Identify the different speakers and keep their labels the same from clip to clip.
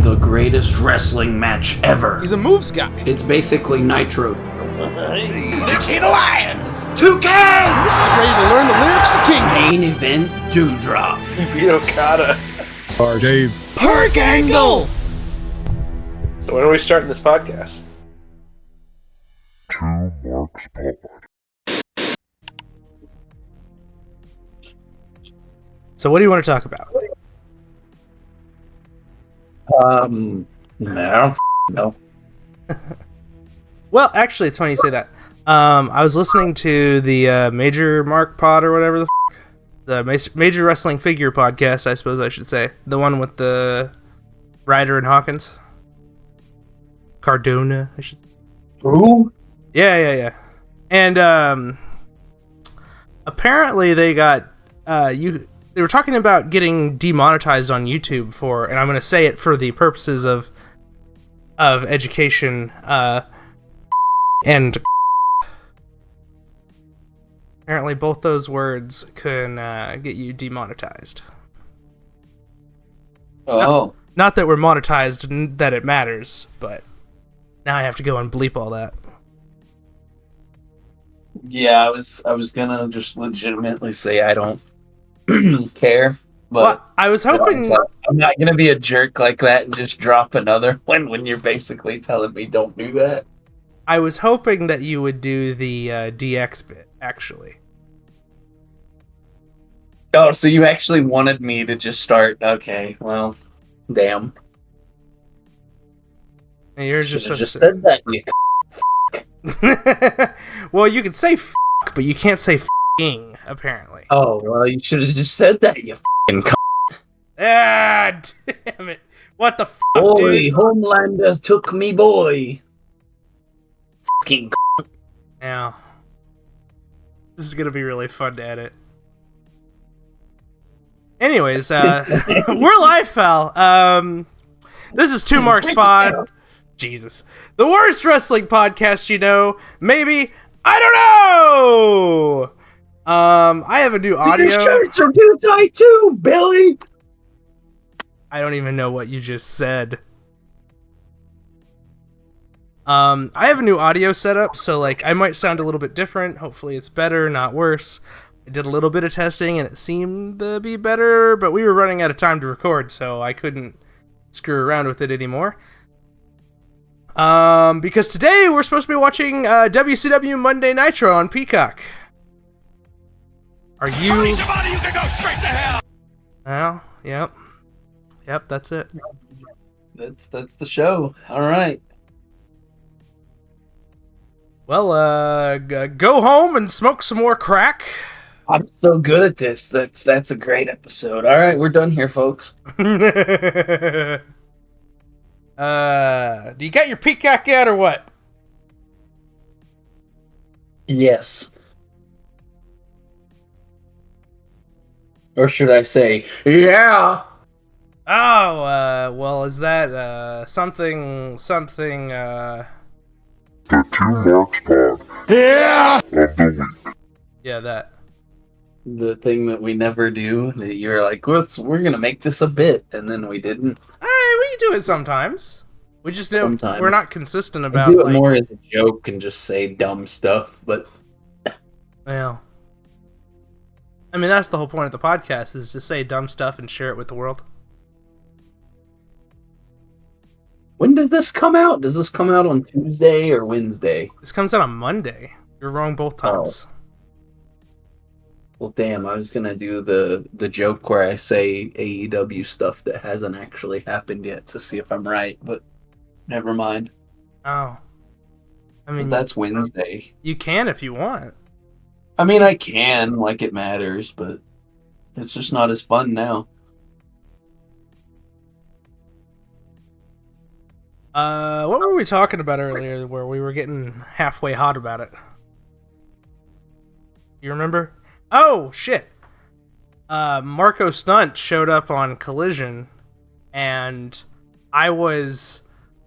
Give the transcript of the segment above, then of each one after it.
Speaker 1: the greatest wrestling match ever.
Speaker 2: He's a moves guy.
Speaker 1: It's basically Nitro.
Speaker 2: The King of Lions.
Speaker 1: 2K!
Speaker 2: Ready to learn the lyrics to King.
Speaker 1: Main event Dewdrop.
Speaker 3: Beat Okada.
Speaker 4: Or Dave.
Speaker 1: Perk Angle!
Speaker 3: So when are we starting this podcast?
Speaker 4: 2 Marks Pod.
Speaker 2: So what do you want to talk about?
Speaker 1: I don't know.
Speaker 2: Well, actually, it's funny you say that. I was listening to the Major Mark Pod or whatever the Major Wrestling Figure podcast, I suppose I should say. The one with the Ryder and Hawkins. Cardona, I should say.
Speaker 1: Who?
Speaker 2: Yeah. And apparently they got they were talking about getting demonetized on YouTube for, and I'm going to say it for the purposes of education, and apparently both those words can get you demonetized.
Speaker 1: Oh.
Speaker 2: Not that we're monetized and that it matters, but now I have to go and bleep all that.
Speaker 1: Yeah, I was gonna just legitimately say I don't care, but
Speaker 2: Well, I was hoping...
Speaker 1: I'm not gonna be a jerk like that and just drop another one when you're basically telling me don't do that.
Speaker 2: I was hoping that you would do the DX bit, actually.
Speaker 1: Oh, so you actually wanted me to just start? Okay, well, damn.
Speaker 2: And you're
Speaker 1: Should've
Speaker 2: just
Speaker 1: just said that. You
Speaker 2: Well, you could say f***, but you can't say f***ing, apparently.
Speaker 1: Oh, well, you should have just said that, you f***ing
Speaker 2: Ah, damn it. What the f***,
Speaker 1: boy,
Speaker 2: dude?
Speaker 1: Homelander took me boy. Fucking
Speaker 2: Yeah. This is gonna be really fun to edit. Anyways, we're live, pal. This is 2 Marks Pod. Jesus. The worst wrestling podcast you know. Maybe. I don't know! I have a new audio.
Speaker 1: Your shirts are too tight too, Billy!
Speaker 2: I don't even know what you just said. I have a new audio setup, so like I might sound a little bit different. Hopefully it's better, not worse. I did a little bit of testing and it seemed to be better, but we were running out of time to record, so I couldn't screw around with it anymore. Because today we're supposed to be watching WCW Monday Nitro on Peacock. Are you?
Speaker 5: Tony Schiavone, you can go straight to hell.
Speaker 2: Well, yep, that's it.
Speaker 1: That's the show. All right.
Speaker 2: Well, go home and smoke some more crack.
Speaker 1: I'm so good at this. That's a great episode. All right, we're done here, folks.
Speaker 2: Do you got your Peacock yet or what?
Speaker 1: Yes. Or should I say, yeah?
Speaker 2: Oh, well, is that, something,
Speaker 4: The 2 Marks Pod.
Speaker 1: Yeah!
Speaker 4: Of the week.
Speaker 2: yeah, that.
Speaker 1: The thing that we never do, that you're like, we're gonna make this a bit, and then we didn't.
Speaker 2: We do it sometimes. We just don't,
Speaker 1: Sometimes.
Speaker 2: we're not consistent
Speaker 1: We
Speaker 2: about,
Speaker 1: do it
Speaker 2: like,
Speaker 1: more as a joke and just say dumb stuff, but
Speaker 2: well, I mean, that's the whole point of the podcast, is to say dumb stuff and share it with the world.
Speaker 1: when does this come out? Does this come out on Tuesday or Wednesday?
Speaker 2: This comes out on Monday. You're wrong both times.
Speaker 1: Well, damn, I was gonna do the joke where I say AEW stuff that hasn't actually happened yet to see if I'm right, but never mind.
Speaker 2: Oh. I
Speaker 1: 'Cause
Speaker 2: mean,
Speaker 1: that's Wednesday.
Speaker 2: you can if you want.
Speaker 1: I mean, I can, like it matters, but it's just not as fun now.
Speaker 2: What were we talking about earlier where we were getting halfway hot about it? You remember? Oh, shit. Marco Stunt showed up on Collision, and I was,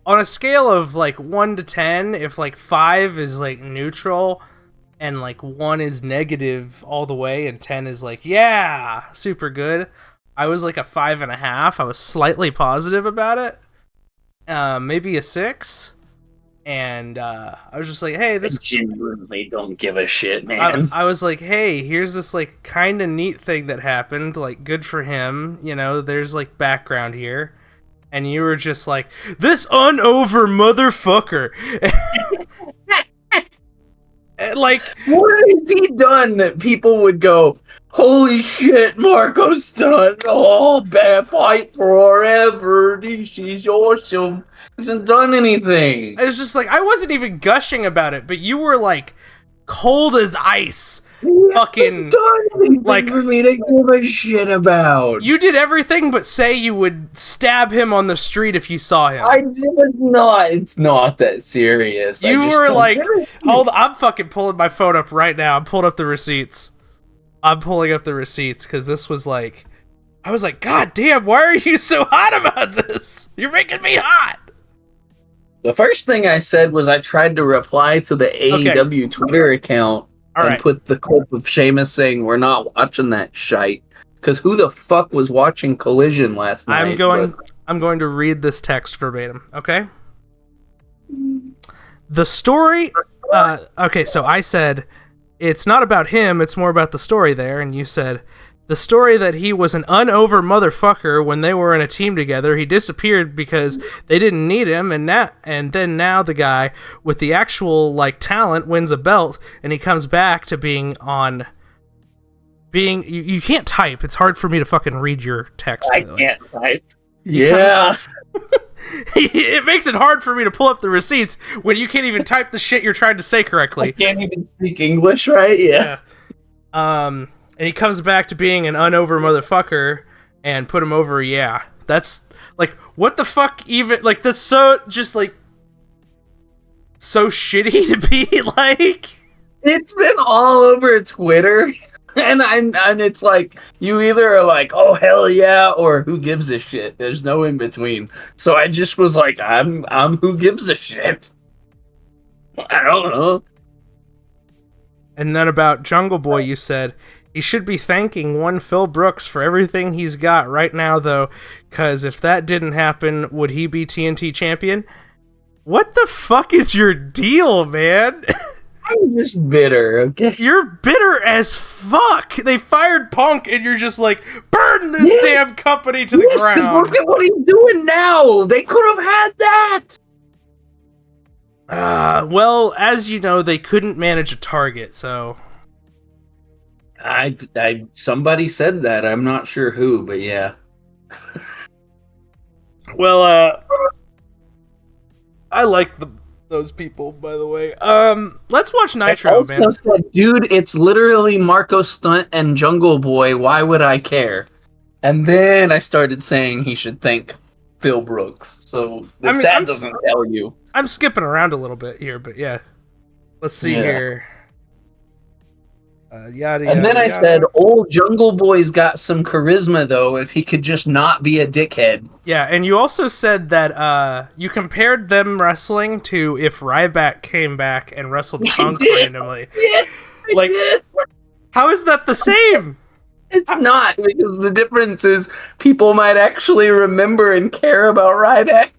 Speaker 2: on a scale of, like, 1 to 10, if, like, 5 is, like, neutral, and, like, 1 is negative all the way, and 10 is, like, yeah, super good, I was, like, a 5.5. I was slightly positive about it. maybe a 6. And I was just like, hey, this...
Speaker 1: I genuinely don't give a shit, man.
Speaker 2: I was like, hey, here's this, like, kind of neat thing that happened. Like, good for him. You know, there's, like, background here. And you were just like, this unover motherfucker. Like,
Speaker 1: what has he done that people would go, holy shit, Marco's done all bad fight forever. He's awesome. He hasn't done anything.
Speaker 2: it was just like, I wasn't even gushing about it, but you were like cold as ice.
Speaker 1: He
Speaker 2: Fucking,
Speaker 1: hasn't done anything
Speaker 2: like,
Speaker 1: for me to give a shit about.
Speaker 2: you did everything but say you would stab him on the street if you saw him.
Speaker 1: It's not that serious.
Speaker 2: You were like, hold on, I'm fucking pulling my phone up right now. I'm pulling up the receipts. I'm pulling up the receipts because this was like, I was like, God damn, why are you so hot about this? You're making me hot.
Speaker 1: The first thing I said was I tried to reply to the AEW Twitter account and put the clip of Sheamus saying we're not watching that shite. Because who the fuck was watching Collision last night?
Speaker 2: I'm going to read this text verbatim, okay? The story... okay, so I said, it's not about him, it's more about the story there, and you said, the story that he was an unover motherfucker when they were in a team together, he disappeared because they didn't need him, and then now the guy with the actual, like, talent wins a belt, and he comes back to being... You can't type. It's hard for me to fucking read your text.
Speaker 1: I can't type. Yeah.
Speaker 2: It makes it hard for me to pull up the receipts when you can't even type the shit you're trying to say correctly.
Speaker 1: I can't even speak English, right? Yeah.
Speaker 2: And he comes back to being an unover motherfucker and put him over, yeah. That's, like, what the fuck even, like, that's so, just, like, so shitty to be, like...
Speaker 1: It's been all over Twitter, and it's like, you either are like, oh, hell yeah, or who gives a shit? There's no in between. So I just was like, I'm who gives a shit? I don't know.
Speaker 2: And then about Jungle Boy, you said... He should be thanking one Phil Brooks for everything he's got right now, though, because if that didn't happen, would he be TNT champion? What the fuck is your deal, man?
Speaker 1: I'm just bitter, okay?
Speaker 2: You're bitter as fuck! They fired Punk, and you're just like, burn this damn company to the ground!
Speaker 1: Because look at what he's doing now! They could have had that!
Speaker 2: Well, as you know, they couldn't manage a target, so...
Speaker 1: Somebody said that. I'm not sure who, but yeah.
Speaker 2: Well, I like those people, by the way. Let's watch Nitro, man.
Speaker 1: Said, dude, it's literally Marco Stunt and Jungle Boy. Why would I care? And then I started saying he should thank Phil Brooks. So that doesn't tell you.
Speaker 2: I'm skipping around a little bit here, but yeah. Let's see here. Yada,
Speaker 1: and then I said, old Jungle Boy's got some charisma, though, if he could just not be a dickhead.
Speaker 2: Yeah, and you also said that you compared them wrestling to if Ryback came back and wrestled Punk randomly.
Speaker 1: Yeah,
Speaker 2: like, how is that the same?
Speaker 1: It's not, because the difference is people might actually remember and care about Ryback.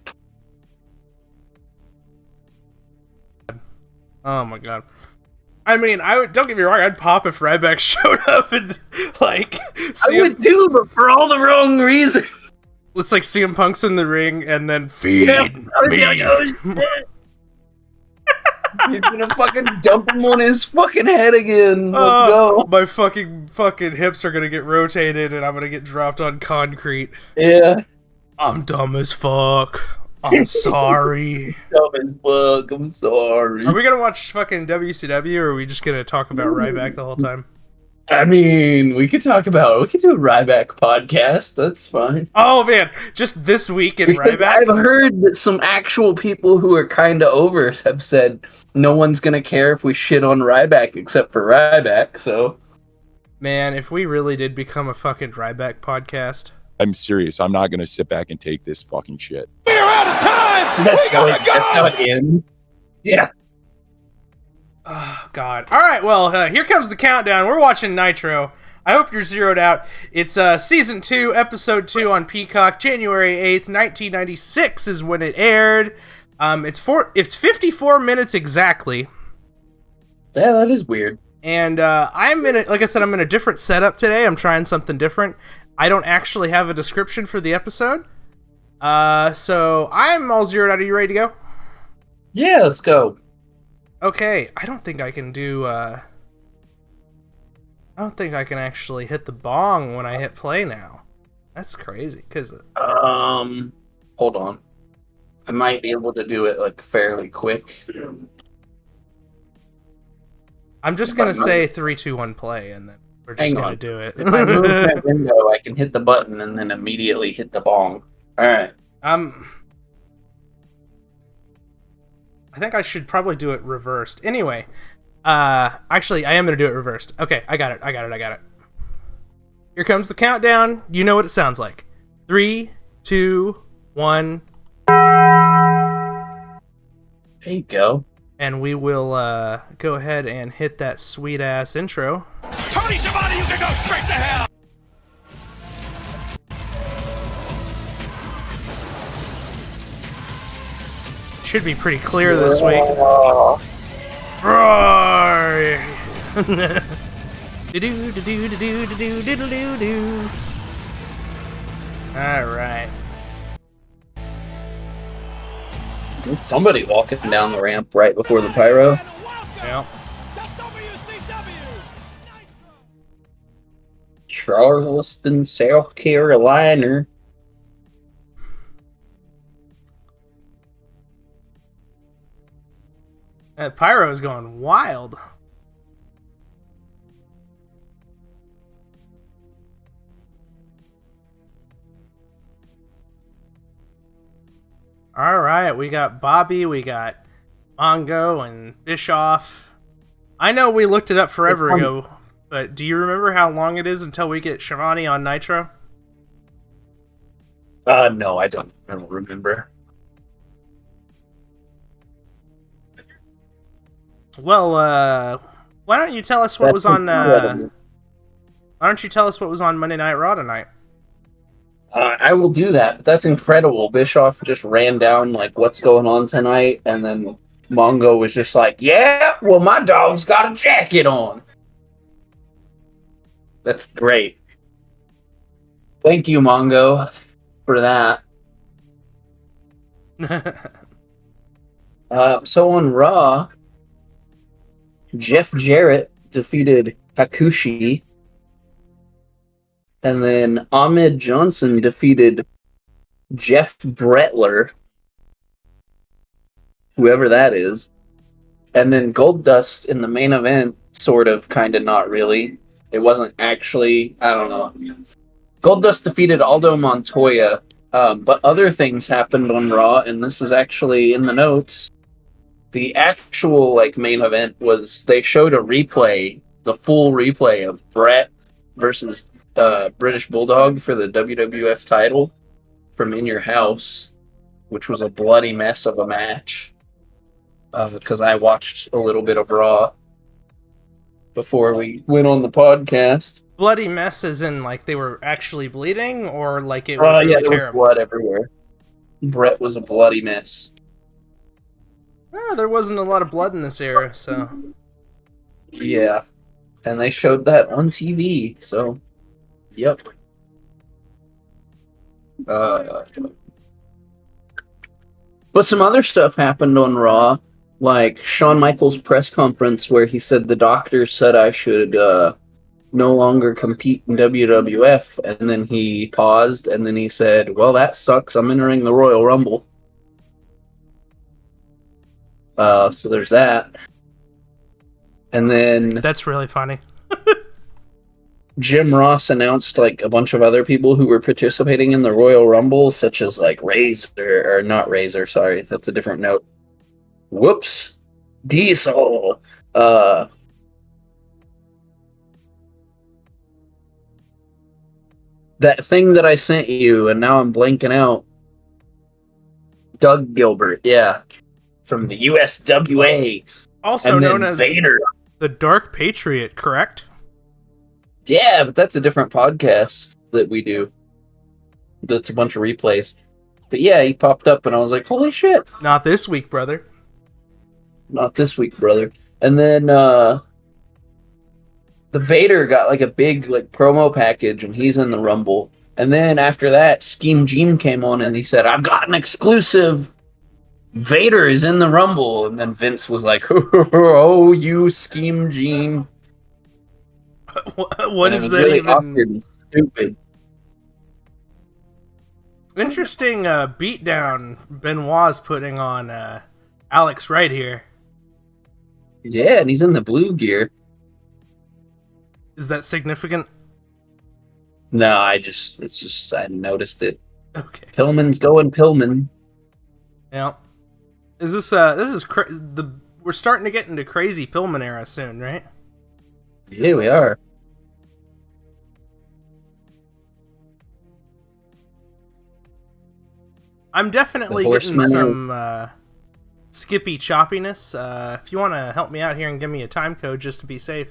Speaker 2: Oh my god. I mean, don't get me wrong, I'd pop if Ryback showed up and, like...
Speaker 1: I would too, but for all the wrong reasons.
Speaker 2: It's like CM Punk's in the ring and then feed me.
Speaker 1: He's gonna fucking dump him on his fucking head again. Let's go.
Speaker 2: My fucking hips are gonna get rotated and I'm gonna get dropped on concrete.
Speaker 1: Yeah.
Speaker 2: I'm dumb as fuck. I'm sorry.
Speaker 1: Dumb as fuck. I'm sorry.
Speaker 2: Are we gonna watch fucking WCW or are we just gonna talk about Ryback the whole time?
Speaker 1: I mean, we could do a Ryback podcast. That's fine.
Speaker 2: Oh man, just this week in Ryback.
Speaker 1: I've heard that some actual people who are kind of over have said no one's gonna care if we shit on Ryback except for Ryback. So,
Speaker 2: man, if we really did become a fucking Ryback podcast,
Speaker 6: I'm serious. I'm not gonna sit back and take this fucking shit.
Speaker 5: We're out of time.
Speaker 1: That's how it ends. Yeah.
Speaker 2: Oh, God. All right, well, here comes the countdown. We're watching Nitro. I hope you're zeroed out. It's season 2, episode 2 on Peacock, January 8th, 1996 is when it aired. It's 54 minutes exactly.
Speaker 1: Yeah, that is weird.
Speaker 2: And I'm in like I said, I'm in a different setup today. I'm trying something different. I don't actually have a description for the episode. So I'm all zeroed out. Are you ready to go?
Speaker 1: Yeah, let's go.
Speaker 2: Okay, I don't think I can do, I don't think I can actually hit the bong when I hit play now. That's crazy, cause...
Speaker 1: hold on. I might be able to do it, like, fairly quick.
Speaker 2: I'm just gonna say 3, 2, 1, play, and then we're just gonna do it.
Speaker 1: If I move that window, I can hit the button and then immediately hit the bong. Alright.
Speaker 2: I think I should probably do it reversed. Anyway, actually, I am going to do it reversed. Okay, I got it. Here comes the countdown. You know what it sounds like. 3, 2, 1.
Speaker 1: There you go.
Speaker 2: And we will go ahead and hit that sweet-ass intro.
Speaker 5: Tony Schiavone, you can go straight to hell!
Speaker 2: Should be pretty clear this week. Roar! Alright.
Speaker 1: Somebody walking down the ramp right before the pyro.
Speaker 2: Yeah.
Speaker 1: Charleston, South Carolina.
Speaker 2: That pyro is going wild. Alright, we got Bobby, we got Mongo, and Bischoff. I know we looked it up forever ago, but do you remember how long it is until we get Schiavone on Nitro?
Speaker 1: No, I don't remember.
Speaker 2: Well, why don't you tell us what was on, why don't you tell us what was on Monday Night Raw tonight?
Speaker 1: I will do that, but that's incredible. Bischoff just ran down, like, what's going on tonight, and then Mongo was just like, yeah, well, my dog's got a jacket on. That's great. Thank you, Mongo, for that. So on Raw, Jeff Jarrett defeated Hakushi, and then Ahmed Johnson defeated Jeff Bretler, whoever that is, and then Goldust in the main event, sort of, kind of, not really. It wasn't actually, I don't know. Goldust defeated Aldo Montoya, but other things happened on Raw, and this is actually in the notes. The actual, like, main event was, they showed a replay, the full replay of Brett versus British Bulldog for the WWF title from In Your House, which was a bloody mess of a match, because I watched a little bit of Raw before we went on the podcast.
Speaker 2: Bloody mess as in, like, they were actually bleeding, or, like, it was really
Speaker 1: there
Speaker 2: terrible?
Speaker 1: was blood everywhere. Brett was a bloody mess.
Speaker 2: There wasn't a lot of blood in this era, so...
Speaker 1: Yeah. And they showed that on TV, so... Yep. But some other stuff happened on Raw, like Shawn Michaels' press conference where he said the doctor said I should no longer compete in WWF, and then he paused, and then he said, well, that sucks, I'm entering the Royal Rumble. So there's that. And then...
Speaker 2: That's really funny.
Speaker 1: Jim Ross announced, like, a bunch of other people who were participating in the Royal Rumble, such as, like, Razor, or not Razor, sorry, that's a different note. Whoops. Diesel. That thing that I sent you, and now I'm blanking out. Doug Gilbert, yeah. From the USWA.
Speaker 2: Also
Speaker 1: and
Speaker 2: known
Speaker 1: then
Speaker 2: as
Speaker 1: Vader.
Speaker 2: the Dark Patriot, correct?
Speaker 1: Yeah, but that's a different podcast that we do. That's a bunch of replays. But yeah, he popped up and I was like, holy shit.
Speaker 2: Not this week, brother.
Speaker 1: Not this week, brother. And then the Vader got like a big like promo package and he's in the Rumble. And then after that, Scheme Gene came on and he said, I've got an exclusive. Vader is in the Rumble. And then Vince was like, oh, you Scheme Gene.
Speaker 2: What is that
Speaker 1: really
Speaker 2: even?
Speaker 1: Awkward and stupid.
Speaker 2: Interesting beatdown Benoit's putting on Alex right here.
Speaker 1: Yeah, and he's in the blue gear.
Speaker 2: Is that significant?
Speaker 1: No, I noticed it.
Speaker 2: Okay.
Speaker 1: Pillman's going Pillman.
Speaker 2: Yeah. Is this we're starting to get into crazy Pillman era soon, right?
Speaker 1: Yeah, we are.
Speaker 2: I'm definitely getting some skippy choppiness. If you want to help me out here and give me a time code just to be safe.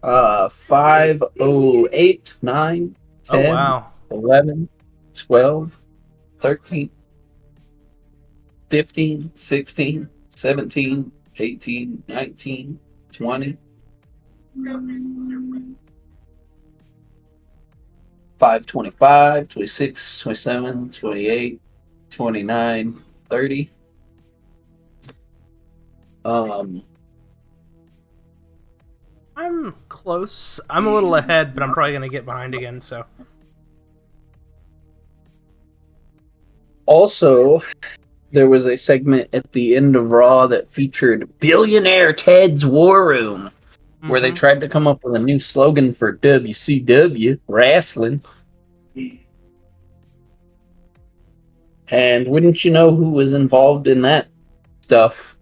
Speaker 1: 5, 8, 9, 10,
Speaker 2: Oh, wow.
Speaker 1: 11, 12, 13, 15, 16, 17, 18, 19, 20. 5, 25, 26, 27, 28, 29, 30.
Speaker 2: I'm close. I'm a little ahead, but I'm probably going to get behind again, so.
Speaker 1: Also, there was a segment at the end of Raw that featured Billionaire Ted's War Room, where they tried to come up with a new slogan for WCW wrestling. And wouldn't you know who was involved in that stuff?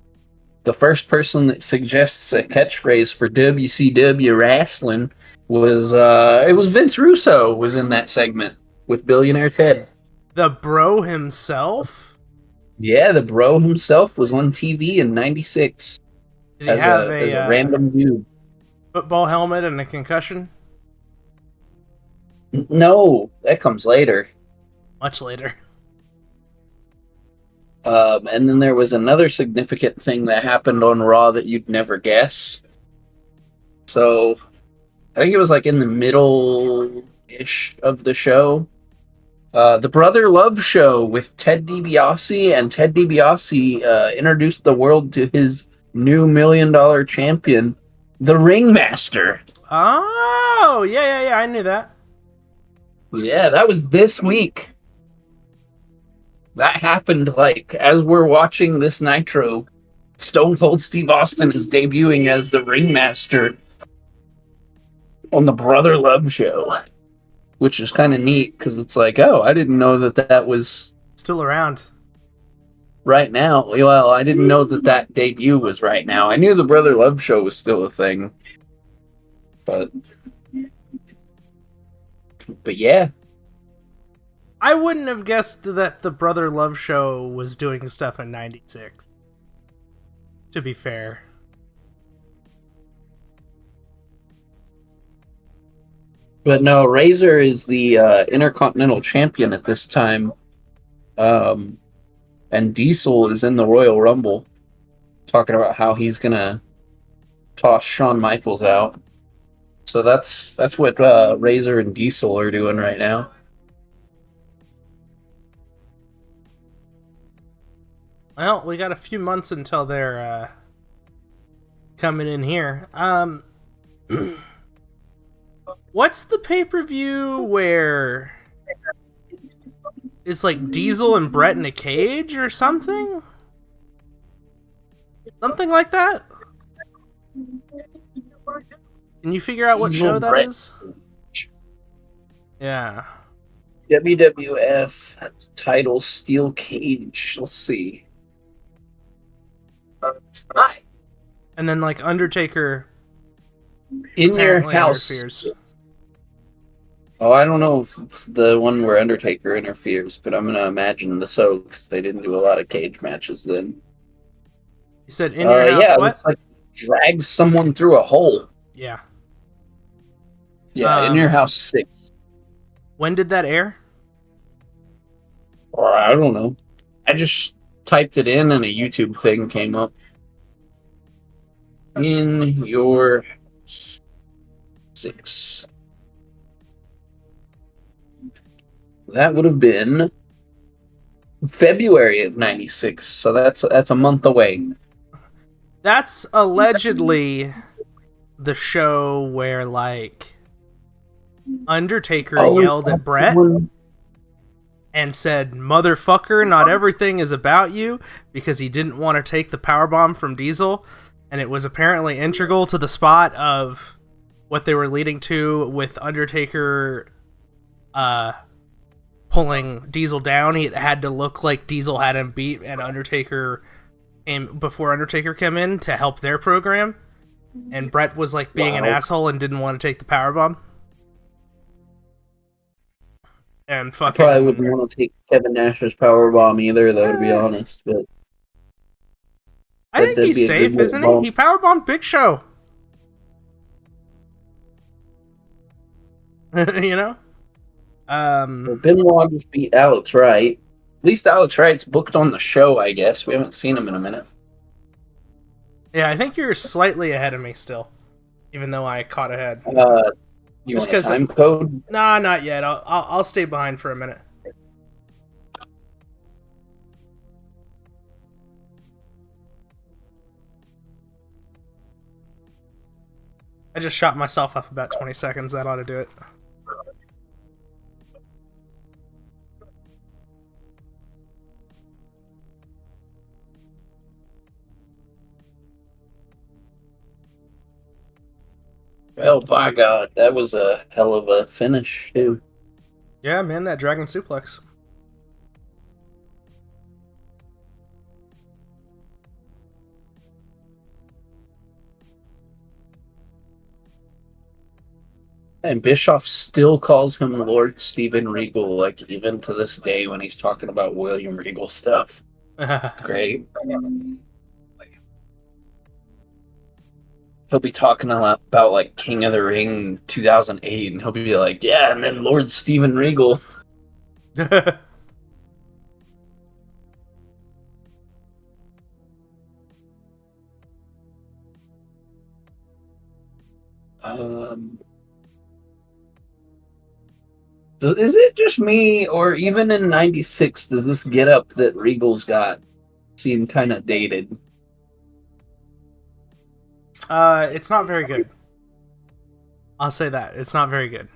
Speaker 1: The first person that suggests a catchphrase for WCW wrestling was it was Vince Russo was in that segment with Billionaire Ted.
Speaker 2: The bro himself?
Speaker 1: Yeah, the bro himself was on TV in '96.
Speaker 2: Did he have
Speaker 1: as a random dude?
Speaker 2: Football helmet and a concussion?
Speaker 1: No, that comes later.
Speaker 2: Much later.
Speaker 1: And then there was another significant thing that happened on Raw that you'd never guess. So, I think it was like in the middle-ish of the show. The Brother Love Show with Ted DiBiase, and Ted DiBiase introduced the world to his new $1 million champion, the Ringmaster.
Speaker 2: Oh, yeah, I knew that.
Speaker 1: Yeah, that was this week. That happened, like, as we're watching this Nitro, Stone Cold Steve Austin is debuting as the Ringmaster on the Brother Love Show, which is kind of neat, because it's like, oh, I didn't know that was
Speaker 2: still around
Speaker 1: right now. Well, I didn't know that debut was right now. I knew the Brother Love Show was still a thing, but yeah.
Speaker 2: I wouldn't have guessed that the Brother Love Show was doing stuff in '96. To be fair.
Speaker 1: But no, Razor is the Intercontinental Champion at this time. And Diesel is in the Royal Rumble, talking about how he's going to toss Shawn Michaels out. So that's what Razor and Diesel are doing right now.
Speaker 2: Well, we got a few months until they're coming in here. What's the pay-per-view where it's like Diesel and Brett in a cage or something? Something like that? Can you figure out what show that is? Yeah.
Speaker 1: WWF title Steel Cage. Let's see.
Speaker 2: And then like Undertaker
Speaker 1: in your
Speaker 2: apparently
Speaker 1: house.
Speaker 2: interferes.
Speaker 1: Oh, I don't know if it's the one where Undertaker interferes, but I'm going to imagine so, because they didn't do a lot of cage matches then.
Speaker 2: You said in your house,
Speaker 1: yeah,
Speaker 2: what?
Speaker 1: it looks like he drags someone through a hole.
Speaker 2: Yeah.
Speaker 1: Yeah, In Your House 6.
Speaker 2: When did that air?
Speaker 1: Or I don't know. I just typed it in and a YouTube thing came up. In Your House 6. That would have been February of 96, so that's a month away.
Speaker 2: That's allegedly the show where, like, Undertaker yelled at Brett and said, "Motherfucker, not everything is about you," because he didn't want to take the powerbomb from Diesel, and it was apparently integral to the spot of what they were leading to with Undertaker pulling Diesel down. He had to look like Diesel had him beat, and Undertaker before Undertaker came in to help their program, and Brett was like being an asshole and didn't want to take the powerbomb. And fucking,
Speaker 1: I probably wouldn't want to take Kevin Nash's powerbomb either, though, to be honest. But
Speaker 2: I think he's safe, isn't he? He powerbombed Big Show. You know?
Speaker 1: Well, Benoit just beat Alex Wright. At least Alex Wright's booked on the show, I guess. We haven't seen him in a minute.
Speaker 2: Yeah, I think you're slightly ahead of me still, even though I caught ahead.
Speaker 1: You want a time code?
Speaker 2: Nah, not yet. I'll stay behind for a minute. I just shot myself up about 20 seconds. That ought to do it.
Speaker 1: Well, by God, that was a hell of a finish, too.
Speaker 2: Yeah, man, that Dragon Suplex.
Speaker 1: And Bischoff still calls him Lord Steven Regal, like, even to this day when he's talking about William Regal stuff. Great. He'll be talking a lot about, like, King of the Ring 2008, and he'll be like, yeah, and then Lord Steven Regal. Is it just me, or even in 96, does this get up that Regal's got seem kind of dated?
Speaker 2: It's not very good. I'll say that. It's not very good.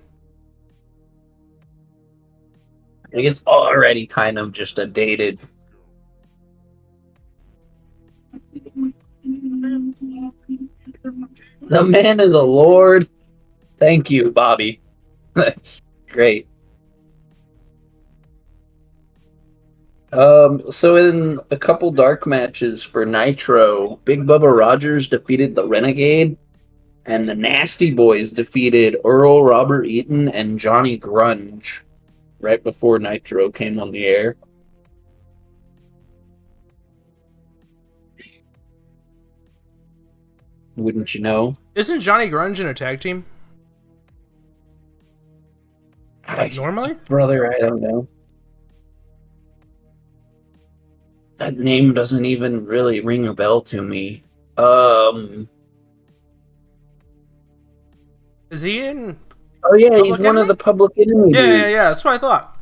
Speaker 1: Like, it's already kind of just a dated... The man is a lord. Thank you, Bobby. That's great. So in a couple dark matches for Nitro, Big Bubba Rogers defeated the Renegade, and the Nasty Boys defeated Earl, Robert Eaton, and Johnny Grunge right before Nitro came on the air. Wouldn't you know?
Speaker 2: Isn't Johnny Grunge in a tag team? Like normally?
Speaker 1: Brother, I don't know. That name doesn't even really ring a bell to me.
Speaker 2: Is he in?
Speaker 1: Oh yeah,
Speaker 2: Public
Speaker 1: he's one
Speaker 2: Enemy?
Speaker 1: of the Public Enemy
Speaker 2: Yeah,
Speaker 1: dudes.
Speaker 2: yeah, that's what I thought.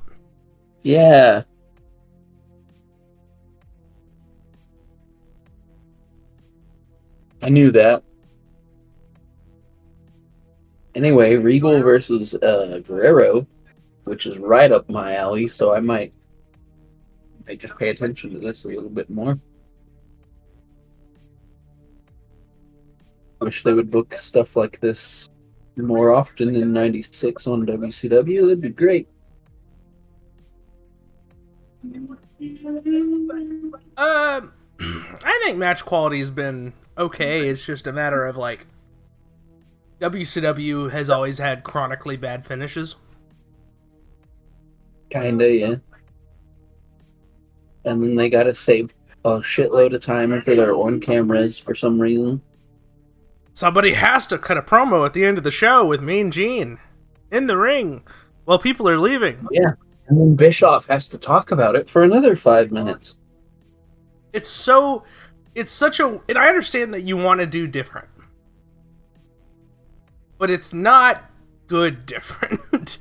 Speaker 1: Yeah. I knew that. Anyway, Regal versus Guerrero, which is right up my alley, so I might just pay attention to this a little bit more. Wish they would book stuff like this more often in 96 on WCW. That'd be great.
Speaker 2: I think match quality's been okay. It's just a matter of, like, WCW has always had chronically bad finishes.
Speaker 1: Kinda, yeah. And then they gotta save a shitload of time for their on cameras for some reason.
Speaker 2: Somebody has to cut a promo at the end of the show with Mean Gene. in the ring while people are leaving.
Speaker 1: Yeah. And then Bischoff has to talk about it for another 5 minutes.
Speaker 2: It's such a, and I understand that you want to do different, but it's not good different.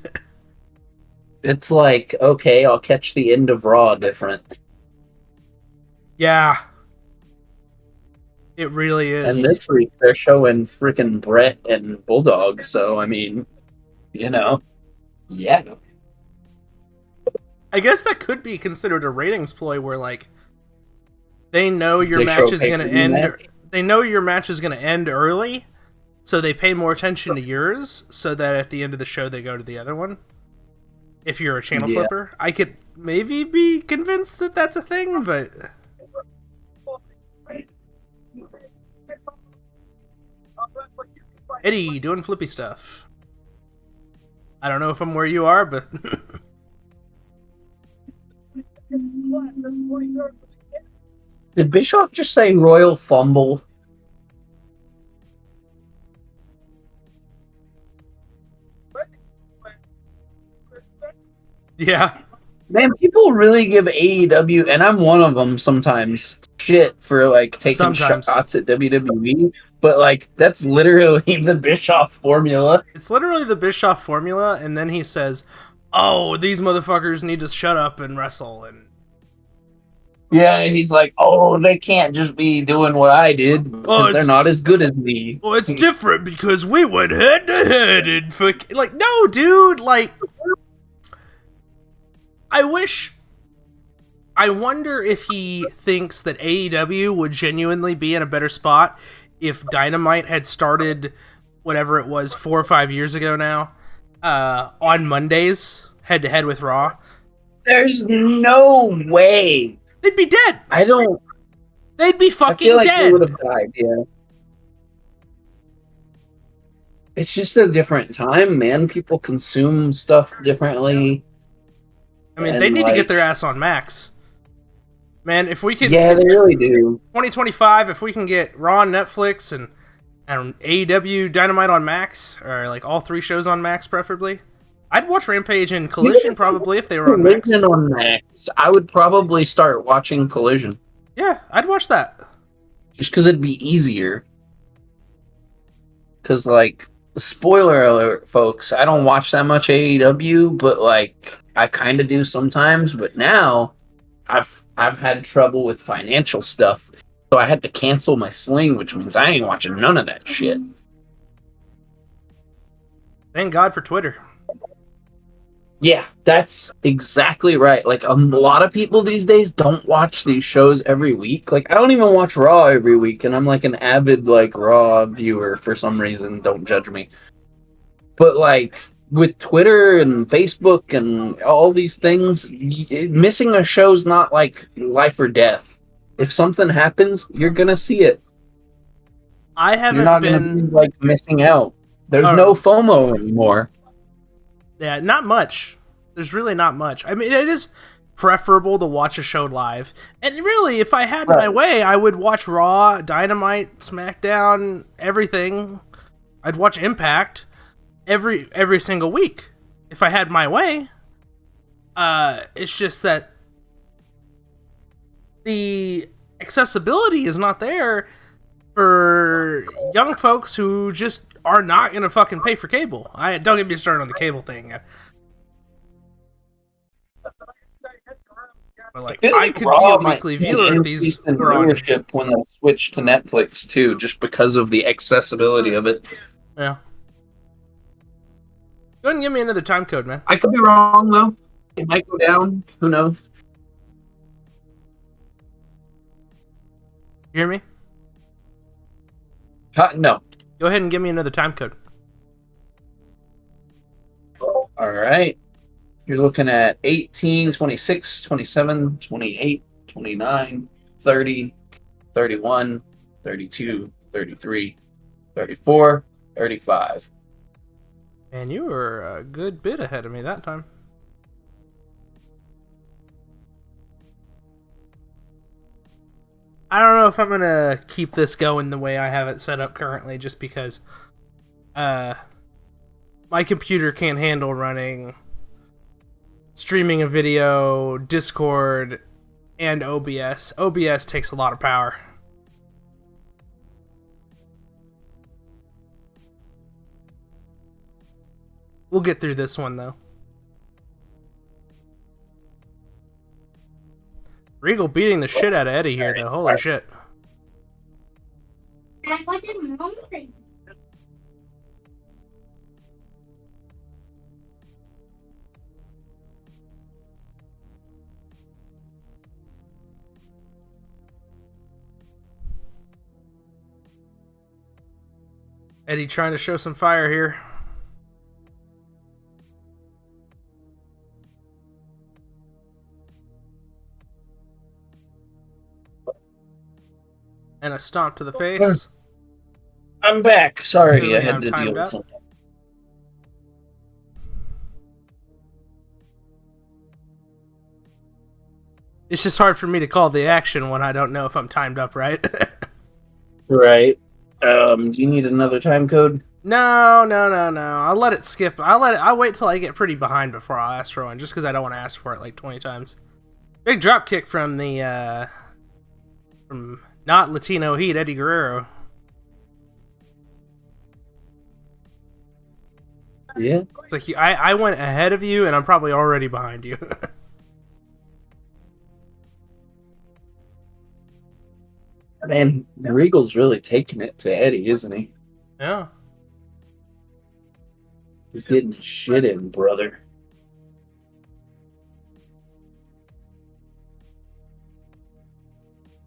Speaker 1: It's like, okay, I'll catch the end of Raw different.
Speaker 2: Yeah. It really is.
Speaker 1: And this week they're showing freaking Brett and Bulldog, so I mean, yeah.
Speaker 2: I guess that could be considered a ratings ploy where, like, they know your
Speaker 1: They
Speaker 2: match
Speaker 1: show
Speaker 2: is going to
Speaker 1: pay-per-view
Speaker 2: end.
Speaker 1: match?
Speaker 2: They know your match is going to end early, so they pay more attention to yours, so that at the end of the show they go to the other one. If you're a channel
Speaker 1: Yeah.
Speaker 2: flipper, I could maybe be convinced that that's a thing, but Eddie doing flippy stuff. I don't know if I'm where you are, but
Speaker 1: Did Bischoff just say Royal Fumble?
Speaker 2: yeah.
Speaker 1: Man, people really give AEW, and I'm one of them sometimes, shit for like taking
Speaker 2: Sometimes.
Speaker 1: shots at WWE, but like that's literally the Bischoff formula.
Speaker 2: It's literally the Bischoff formula, and then he says, "Oh, these motherfuckers need to shut up and wrestle." And
Speaker 1: Yeah, he's like, oh, they can't just be doing what I did because they're
Speaker 2: it's-
Speaker 1: not as good as me.
Speaker 2: well, it's different because we went head to head and like, no, dude, like, I wonder if he thinks that AEW would genuinely be in a better spot if Dynamite had started whatever it was 4 or 5 years ago now, on Mondays head to head with Raw.
Speaker 1: There's no way.
Speaker 2: They'd be dead. They'd be
Speaker 1: I
Speaker 2: fucking
Speaker 1: feel like
Speaker 2: dead.
Speaker 1: they would have died, yeah. It's just a different time, man. People consume stuff differently.
Speaker 2: I mean,
Speaker 1: And,
Speaker 2: they need to get
Speaker 1: like-
Speaker 2: their ass on Max. Man, if we could,
Speaker 1: Yeah, they really do.
Speaker 2: 2025, if we can get Raw on Netflix and AEW Dynamite on Max, or like all 3 shows on Max, preferably, I'd watch Rampage and Collision probably if they were on Max.
Speaker 1: Collision on Max. I would probably start watching Collision
Speaker 2: Yeah, I'd watch that.
Speaker 1: just because it'd be easier. Because, like, spoiler alert, folks, I don't watch that much AEW, but like I kind of do sometimes. But now, I've had trouble with financial stuff, so I had to cancel my Sling, which means I ain't watching none of that shit.
Speaker 2: Thank God for Twitter.
Speaker 1: Yeah, that's exactly right. Like, a lot of people these days don't watch these shows every week. Like, I don't even watch Raw every week, and I'm like an avid, like, Raw viewer for some reason. Don't judge me. But, like, with Twitter and Facebook and all these things, missing a show's not, like, life or death. If something happens, you're gonna see it.
Speaker 2: I
Speaker 1: You're
Speaker 2: haven't
Speaker 1: not gonna
Speaker 2: been...
Speaker 1: be, like, missing out. There's
Speaker 2: Oh.
Speaker 1: no FOMO anymore.
Speaker 2: Yeah, not much. There's really not much. I mean, it is preferable to watch a show live. And really, if I had my
Speaker 1: Right.
Speaker 2: way, I would watch Raw, Dynamite, SmackDown, everything. I'd watch Impact every single week if I had my way. It's just that the accessibility is not there for young folks who just are not gonna fucking pay for cable. Don't get me started on the cable thing. But like,
Speaker 1: feel
Speaker 2: I
Speaker 1: like
Speaker 2: could
Speaker 1: Raw
Speaker 2: be a
Speaker 1: might
Speaker 2: weekly
Speaker 1: see an
Speaker 2: viewer if
Speaker 1: increase
Speaker 2: these
Speaker 1: in
Speaker 2: were on.
Speaker 1: viewership when they switch to Netflix too, just because of the accessibility of it.
Speaker 2: Yeah. Go ahead and give me another time code, man.
Speaker 1: I could be wrong though. It might go down. Who knows?
Speaker 2: You hear me?
Speaker 1: No.
Speaker 2: Go ahead and give me another time code.
Speaker 1: All right. You're looking at 18, 26, 27, 28, 29, 30, 31, 32, 33, 34, 35.
Speaker 2: And you were a good bit ahead of me that time. I don't know if I'm gonna keep this going the way I have it set up currently, just because my computer can't handle running streaming a video, Discord, and OBS. OBS takes a lot of power. We'll get through this one, though. Regal beating the shit out of Eddie here, though. Holy shit. Eddie trying to show some fire here. And a stomp to the face.
Speaker 1: I'm back. Sorry,
Speaker 2: Assuming
Speaker 1: I had
Speaker 2: I'm
Speaker 1: to deal
Speaker 2: timed
Speaker 1: with
Speaker 2: up.
Speaker 1: something.
Speaker 2: It's just hard for me to call the action when I don't know if I'm timed up right.
Speaker 1: Right. Do you need another time code?
Speaker 2: No. I'll let it skip. I'll wait till I get pretty behind before I'll ask for one, just because I don't want to ask for it like 20 times. Big drop kick from the from not Latino Heat, Eddie Guerrero.
Speaker 1: Yeah.
Speaker 2: It's like I went ahead of you, and I'm probably already behind you.
Speaker 1: Man, Regal's really taking it to Eddie, isn't he?
Speaker 2: Yeah.
Speaker 1: He's getting his shit in, brother.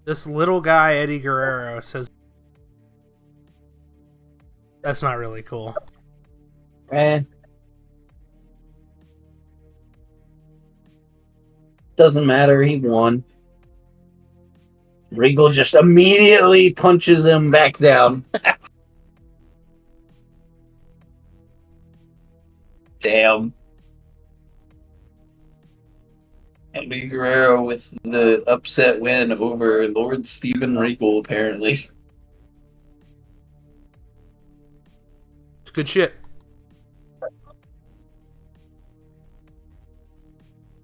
Speaker 2: This little guy, Eddie Guerrero, says... That's not really cool.
Speaker 1: Doesn't matter, he won. Regal just immediately punches him back down. Damn. Eddie Guerrero with the upset win over Lord Steven Regal, apparently.
Speaker 2: It's good shit.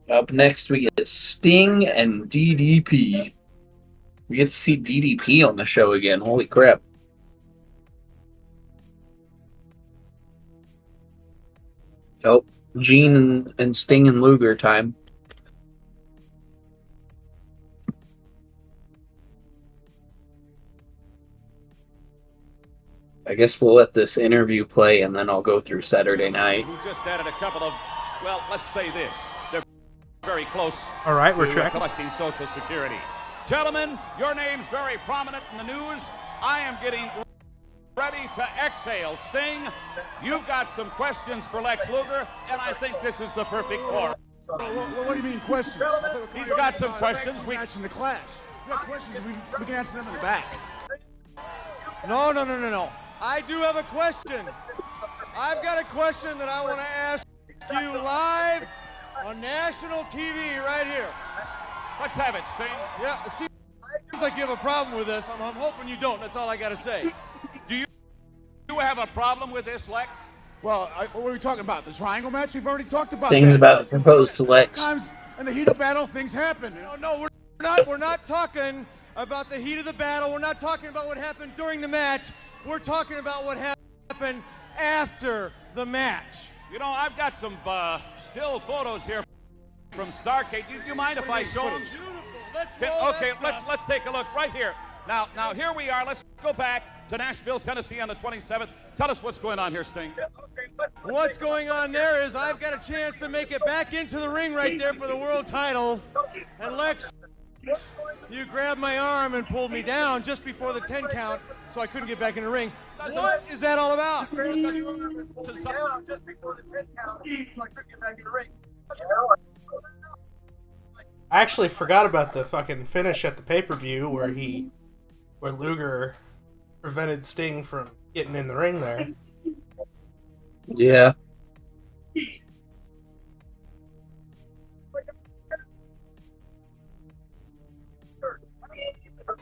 Speaker 1: Up next, we get Sting and DDP. We get to see DDP on the show again. Holy crap. Oh, Gene and Sting and Lugar time. I guess we'll let this interview play and then I'll go through Saturday night.
Speaker 5: Who just added a couple of, well, let's say this. They're very close.
Speaker 2: All right, we're
Speaker 5: to
Speaker 2: tracking.
Speaker 5: collecting Social Security. Gentlemen, your name's very prominent in the news. I am getting ready to exhale. Sting, you've got some questions for Lex Luger, and I think this is the perfect forum.
Speaker 7: What do you mean questions?
Speaker 5: He's got some questions.
Speaker 7: We match in the clash. We got questions. We can answer them in the back.
Speaker 8: No. I do have a question. I've got a question that I want to ask you live on national TV right here.
Speaker 5: Let's have it, Sting.
Speaker 8: Yeah, it seems like you have a problem with this. I'm hoping you don't. That's all I got to say.
Speaker 5: Do you have a problem with this, Lex?
Speaker 7: Well, what are we talking about? The triangle match? We've already talked about
Speaker 1: Sting's
Speaker 7: that.
Speaker 1: about to propose to Lex.
Speaker 7: Sometimes in the heat of battle, things happen.
Speaker 8: No, we're not talking about the heat of the battle. We're not talking about what happened during the match. We're talking about what happened after the match.
Speaker 5: You know, I've got some still photos here from Starcade. Do you mind if I show them? Okay, let's take a look right here. Now here we are. Let's go back to Nashville, Tennessee on the 27th. Tell us what's going on here, Sting.
Speaker 8: What's going on there is I've got a chance to make it back into the ring right there for the world title. And Lex, you grabbed my arm and pulled me down just before the 10 count, so I couldn't get back in the ring. What is that all about?
Speaker 2: I actually forgot about the fucking finish at the pay-per-view where Luger prevented Sting from getting in the ring there.
Speaker 1: Yeah.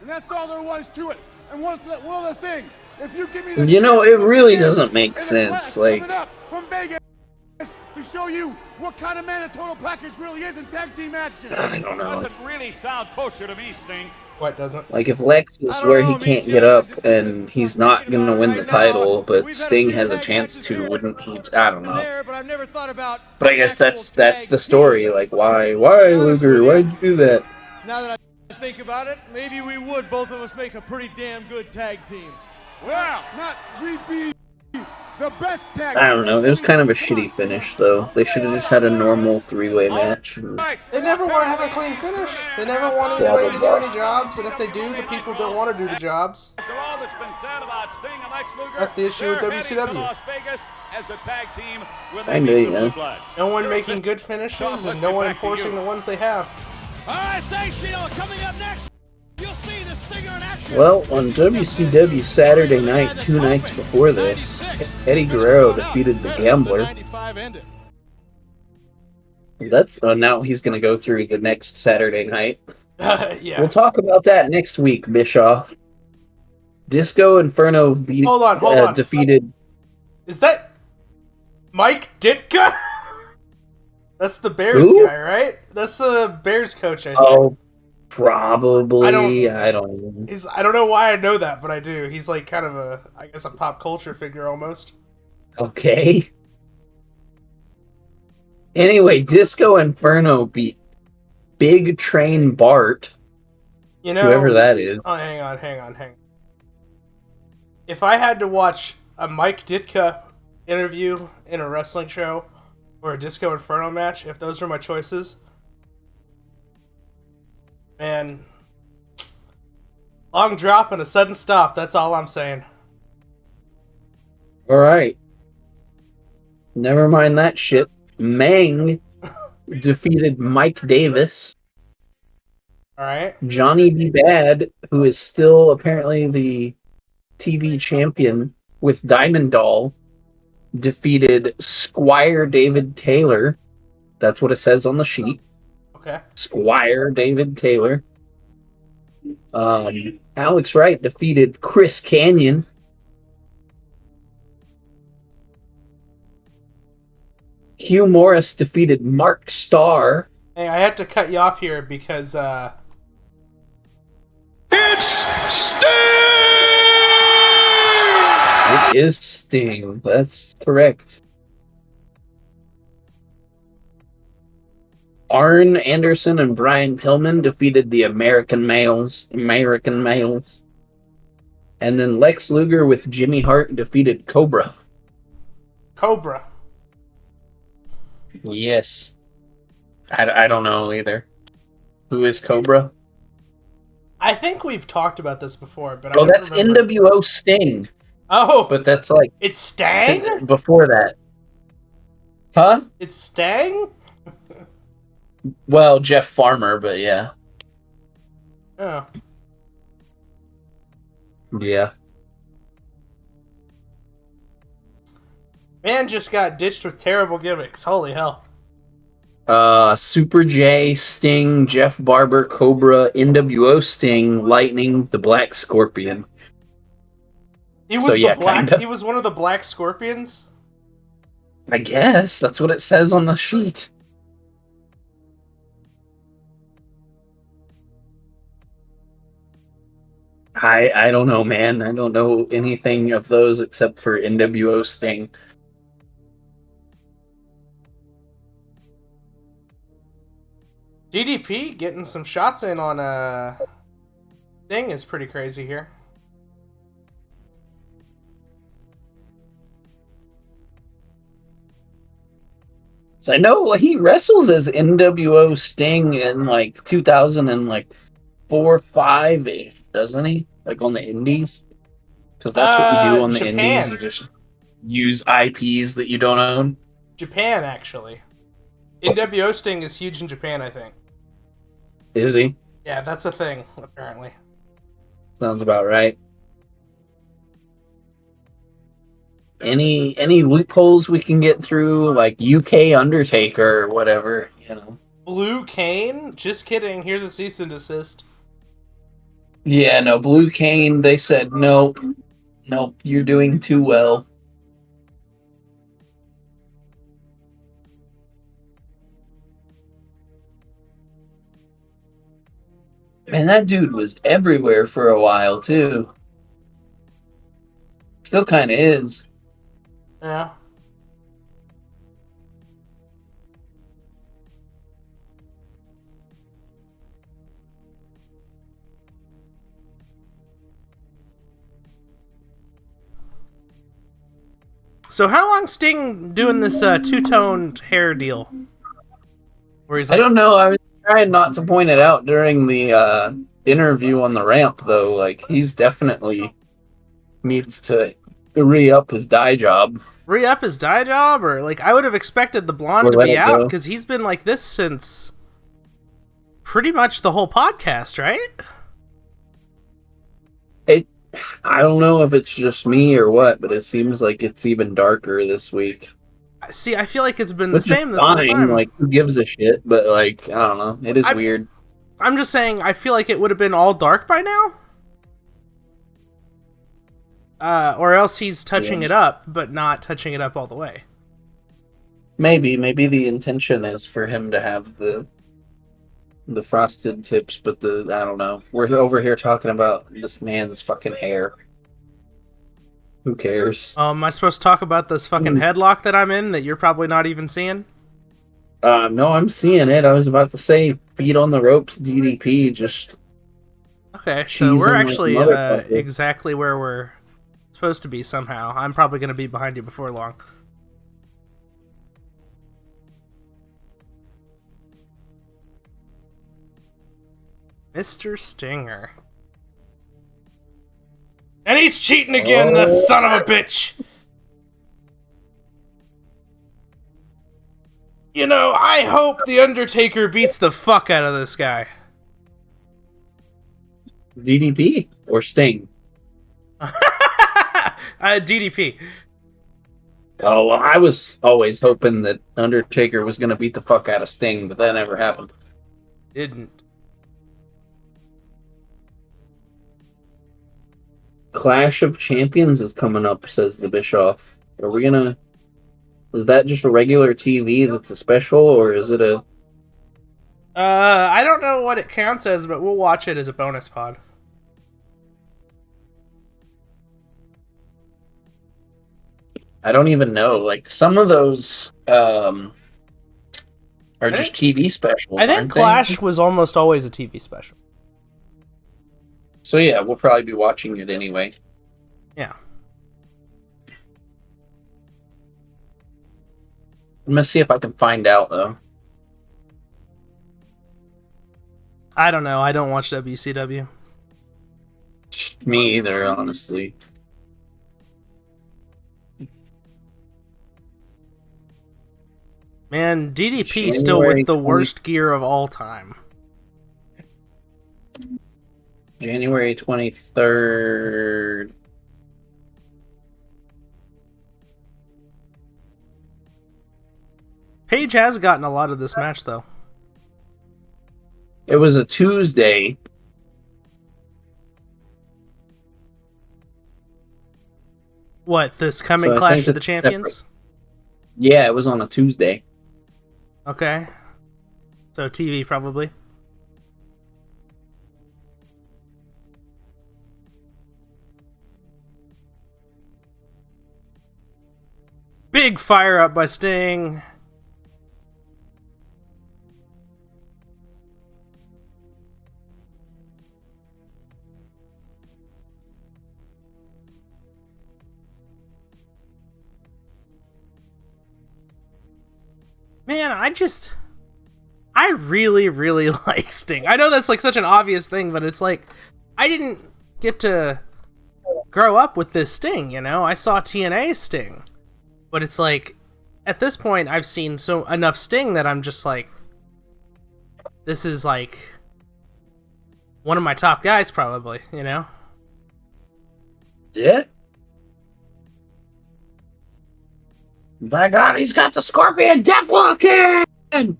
Speaker 7: And that's all there was to it. And one other thing, If you give me the
Speaker 1: You know,
Speaker 7: chance
Speaker 1: it
Speaker 7: to
Speaker 1: really
Speaker 7: win,
Speaker 1: doesn't make
Speaker 7: and a
Speaker 1: sense.
Speaker 7: class
Speaker 1: Like,
Speaker 7: coming up from Vegas to show you what kind of man a total package really is in tag team action.
Speaker 1: I don't know.
Speaker 5: Doesn't really sound kosher to me, Sting.
Speaker 2: What doesn't?
Speaker 1: Like, if Lex is
Speaker 8: I don't
Speaker 1: where he
Speaker 8: know, me
Speaker 1: can't
Speaker 8: too.
Speaker 1: get up
Speaker 8: Just
Speaker 1: and he's not
Speaker 8: thinking
Speaker 1: going to
Speaker 8: about it
Speaker 1: win
Speaker 8: right
Speaker 1: the
Speaker 8: now,
Speaker 1: title, but
Speaker 8: we've had
Speaker 1: Sting
Speaker 8: few
Speaker 1: has a
Speaker 8: tag
Speaker 1: chance
Speaker 8: matches
Speaker 1: to,
Speaker 8: here
Speaker 1: wouldn't he? I don't
Speaker 8: and
Speaker 1: know.
Speaker 8: there, but I've never thought about
Speaker 1: But I
Speaker 8: an
Speaker 1: guess
Speaker 8: actual
Speaker 1: that's the
Speaker 8: tag
Speaker 1: story.
Speaker 8: team.
Speaker 1: Like, why,
Speaker 8: To be honest
Speaker 1: Lugar?
Speaker 8: with
Speaker 1: Why'd
Speaker 8: you,
Speaker 1: you do that?
Speaker 8: Now that I think about it, maybe we would both of us make a pretty damn good tag team.
Speaker 5: Well,
Speaker 7: Not we be the best tag
Speaker 1: I
Speaker 7: team.
Speaker 1: don't know. It was kind of a shitty finish, though. They should have just had a normal three-way match.
Speaker 5: right.
Speaker 2: They never want to have a clean finish. They never want
Speaker 1: Blah,
Speaker 2: anybody to
Speaker 1: blah,
Speaker 2: do
Speaker 1: blah.
Speaker 2: any jobs, and if they do, the people don't want to do the jobs.
Speaker 5: After all that's been said about Sting and Lex Luger,
Speaker 2: That's the issue with
Speaker 5: they're heading
Speaker 2: WCW.
Speaker 5: to Las Vegas as a tag team when
Speaker 1: I
Speaker 5: they
Speaker 1: know,
Speaker 5: meet the
Speaker 1: yeah.
Speaker 5: Blue Bloods.
Speaker 2: No one making good finishes, and no one enforcing the ones they have.
Speaker 8: All right, thanks, Sheila. Coming up next, you'll see the Stinger in action.
Speaker 1: Well, on WCW Saturday night, 2 nights before this, Eddie Guerrero defeated the Gambler. That's now he's going to go through the next Saturday night.
Speaker 2: Yeah.
Speaker 1: We'll talk about that next week, Bischoff. Disco Inferno
Speaker 2: Hold on.
Speaker 1: defeated.
Speaker 2: Is that Mike Ditka? That's the Bears
Speaker 1: Who?
Speaker 2: guy, right? That's the Bears coach, I think.
Speaker 1: Oh, probably.
Speaker 2: I
Speaker 1: I don't.
Speaker 2: I don't know why I know that, but I do. He's like kind of a pop culture figure almost.
Speaker 1: Okay. Anyway, Disco Inferno beat Big Train Bart,
Speaker 2: You know,
Speaker 1: whoever that is.
Speaker 2: Oh, hang on. If I had to watch a Mike Ditka interview in a wrestling show or a Disco Inferno match, if those were my choices, man, long drop and a sudden stop. That's all I'm saying.
Speaker 1: All right. Never mind that shit. Mang defeated Mike Davis.
Speaker 2: All right.
Speaker 1: Johnny B. Bad, who is still apparently the TV champion with Diamond Doll, defeated Squire David Taylor. That's what it says on the sheet.
Speaker 2: Okay.
Speaker 1: Squire David Taylor. Alex Wright defeated Chris Canyon. Hugh Morris defeated Mark Starr.
Speaker 2: Hey, I have to cut you off here because
Speaker 1: It is Sting. That's correct. Arn Anderson and Brian Pillman defeated the American Males. And then Lex Luger with Jimmy Hart defeated Cobra.
Speaker 2: Cobra.
Speaker 1: Yes. I don't know either. Who is Cobra?
Speaker 2: I think we've talked about this before, but I
Speaker 1: Oh,
Speaker 2: don't
Speaker 1: that's
Speaker 2: remember.
Speaker 1: NWO Sting.
Speaker 2: Oh,
Speaker 1: But that's like
Speaker 2: it's Stang?
Speaker 1: before that. Huh?
Speaker 2: It's Stang?
Speaker 1: Well, Jeff Farmer, but yeah.
Speaker 2: Oh.
Speaker 1: Yeah.
Speaker 2: Man just got ditched with terrible gimmicks. Holy hell.
Speaker 1: Super J, Sting, Jeff Barber, Cobra, NWO Sting, Lightning, the Black Scorpion.
Speaker 2: He was
Speaker 1: So, yeah,
Speaker 2: the black.
Speaker 1: kinda.
Speaker 2: He was one of the Black Scorpions.
Speaker 1: I guess that's what it says on the sheet. I don't know, man. I don't know anything of those except for NWO Sting.
Speaker 2: DDP getting some shots in on Thing is pretty crazy here.
Speaker 1: So I know he wrestles as NWO Sting in like 2004, 5, doesn't he? Like on the Indies, because that's what you do on the
Speaker 2: Japan.
Speaker 1: Indies. You just use IPs that you don't own.
Speaker 2: Japan, actually. NWO Sting is huge in Japan, I think.
Speaker 1: Is he?
Speaker 2: Yeah, that's a thing, apparently.
Speaker 1: Sounds about right. Any loopholes we can get through, like UK Undertaker or whatever, you know?
Speaker 2: Blue Cane? Just kidding. Here's a cease and desist.
Speaker 1: Yeah, no, Blue Cane, they said nope. Nope, you're doing too well. Man, that dude was everywhere for a while, too. Still kind of is.
Speaker 2: Yeah. So how long Sting doing this two-toned hair deal? Where he's
Speaker 1: I
Speaker 2: like,
Speaker 1: don't know. I was trying not to point it out during the interview on the ramp, though. Like, he's definitely needs to re-up his dye job.
Speaker 2: re-up his dye job? Or, like, I would have expected the blonde
Speaker 1: Or
Speaker 2: to
Speaker 1: let
Speaker 2: be
Speaker 1: it
Speaker 2: out,
Speaker 1: go.
Speaker 2: because he's been like this since pretty much the whole podcast, right?
Speaker 1: I don't know if it's just me or what, but it seems like it's even darker this week.
Speaker 2: See, I feel like it's been
Speaker 1: Which
Speaker 2: the same
Speaker 1: is
Speaker 2: this whole
Speaker 1: fine.
Speaker 2: time.
Speaker 1: Like, who gives a shit? But, like, I don't know. It is weird.
Speaker 2: I'm just saying, I feel like it would have been all dark by now. Or else he's touching it up, but not touching it up all the way.
Speaker 1: Maybe the intention is for him to have the frosted tips, but I don't know. We're over here talking about this man's fucking hair. Who cares?
Speaker 2: Am I supposed to talk about this fucking headlock that I'm in that you're probably not even seeing?
Speaker 1: No, I'm seeing it. I was about to say feet on the ropes, DDP, just...
Speaker 2: Okay, so we're
Speaker 1: cheesing like
Speaker 2: actually
Speaker 1: a motherfucker.
Speaker 2: exactly where we're supposed to be somehow. I'm probably going to be behind you before long. Mr. Stinger. And he's cheating again, the son of a bitch! You know, I hope The Undertaker beats the fuck out of this guy.
Speaker 1: DDP or Sting?
Speaker 2: DDP.
Speaker 1: Oh, well, I was always hoping that Undertaker was going to beat the fuck out of Sting, but that never happened.
Speaker 2: Didn't.
Speaker 1: Clash of Champions is coming up, says the Bischoff. Are we gonna... Is that just a regular TV that's a special, or is it a...
Speaker 2: I don't know what it counts as, but we'll watch it as a bonus pod.
Speaker 1: I don't even know. Like, some of those are just TV specials,
Speaker 2: I think
Speaker 1: aren't
Speaker 2: Clash
Speaker 1: they?
Speaker 2: was almost always a TV special.
Speaker 1: So yeah, we'll probably be watching it anyway.
Speaker 2: Yeah.
Speaker 1: I'm gonna see if I can find out, though.
Speaker 2: I don't know. I don't watch WCW.
Speaker 1: Me either, honestly.
Speaker 2: Man, DDP still
Speaker 1: January
Speaker 2: with the
Speaker 1: 20
Speaker 2: worst gear of all time.
Speaker 1: January 23rd.
Speaker 2: Paige has gotten a lot of this match, though.
Speaker 1: It was a Tuesday.
Speaker 2: What, this coming
Speaker 1: So I
Speaker 2: Clash
Speaker 1: think
Speaker 2: of the
Speaker 1: it's
Speaker 2: Champions?
Speaker 1: separate. Yeah, it was on a Tuesday.
Speaker 2: Okay. So TV, probably. Big fire up by Sting. Man, I really, really like Sting. I know that's like such an obvious thing, but it's like, I didn't get to grow up with this Sting, you know? I saw TNA Sting. But it's like, at this point, I've seen enough Sting that I'm just like, this is like one of my top guys, probably, you know?
Speaker 1: Yeah. By God, he's got the Scorpion Deathlock in!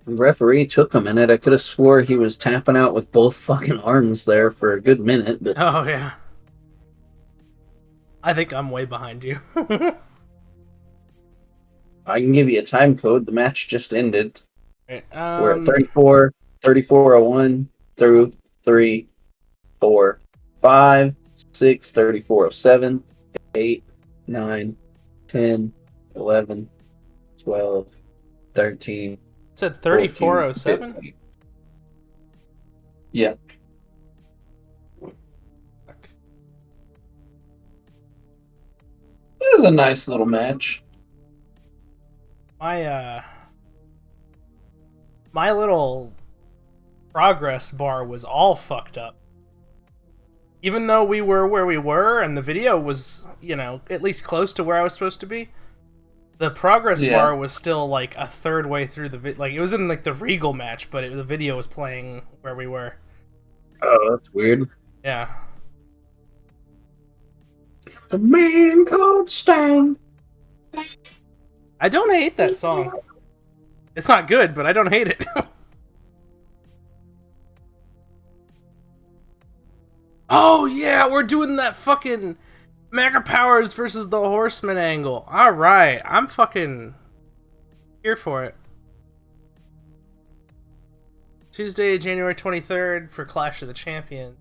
Speaker 1: The referee took a minute. I could have swore he was tapping out with both fucking arms there for a good minute, but
Speaker 2: Oh, yeah. I think I'm way behind you.
Speaker 1: I can give you a time code. The match just ended.
Speaker 2: Right,
Speaker 1: We're at 34, 3401 through 3, 4, 5, 6, 3407, 8, 9, 10, 11, 12, 13.
Speaker 2: It said
Speaker 1: 14,
Speaker 2: 3407?
Speaker 1: 15. Yeah. It was a nice little match.
Speaker 2: My little progress bar was all fucked up. Even though we were where we were and the video was, at least close to where I was supposed to be, the progress bar was still like a third way through the video. Like, it was in like the Regal match, but the video was playing where we were.
Speaker 1: Oh, that's weird.
Speaker 2: Yeah.
Speaker 1: The man called Stan.
Speaker 2: I don't hate that song. It's not good, but I don't hate it. Oh, yeah, we're doing that fucking Mega Powers versus the Horsemen angle. Alright, I'm fucking here for it. Tuesday, January 23rd for Clash of the Champions.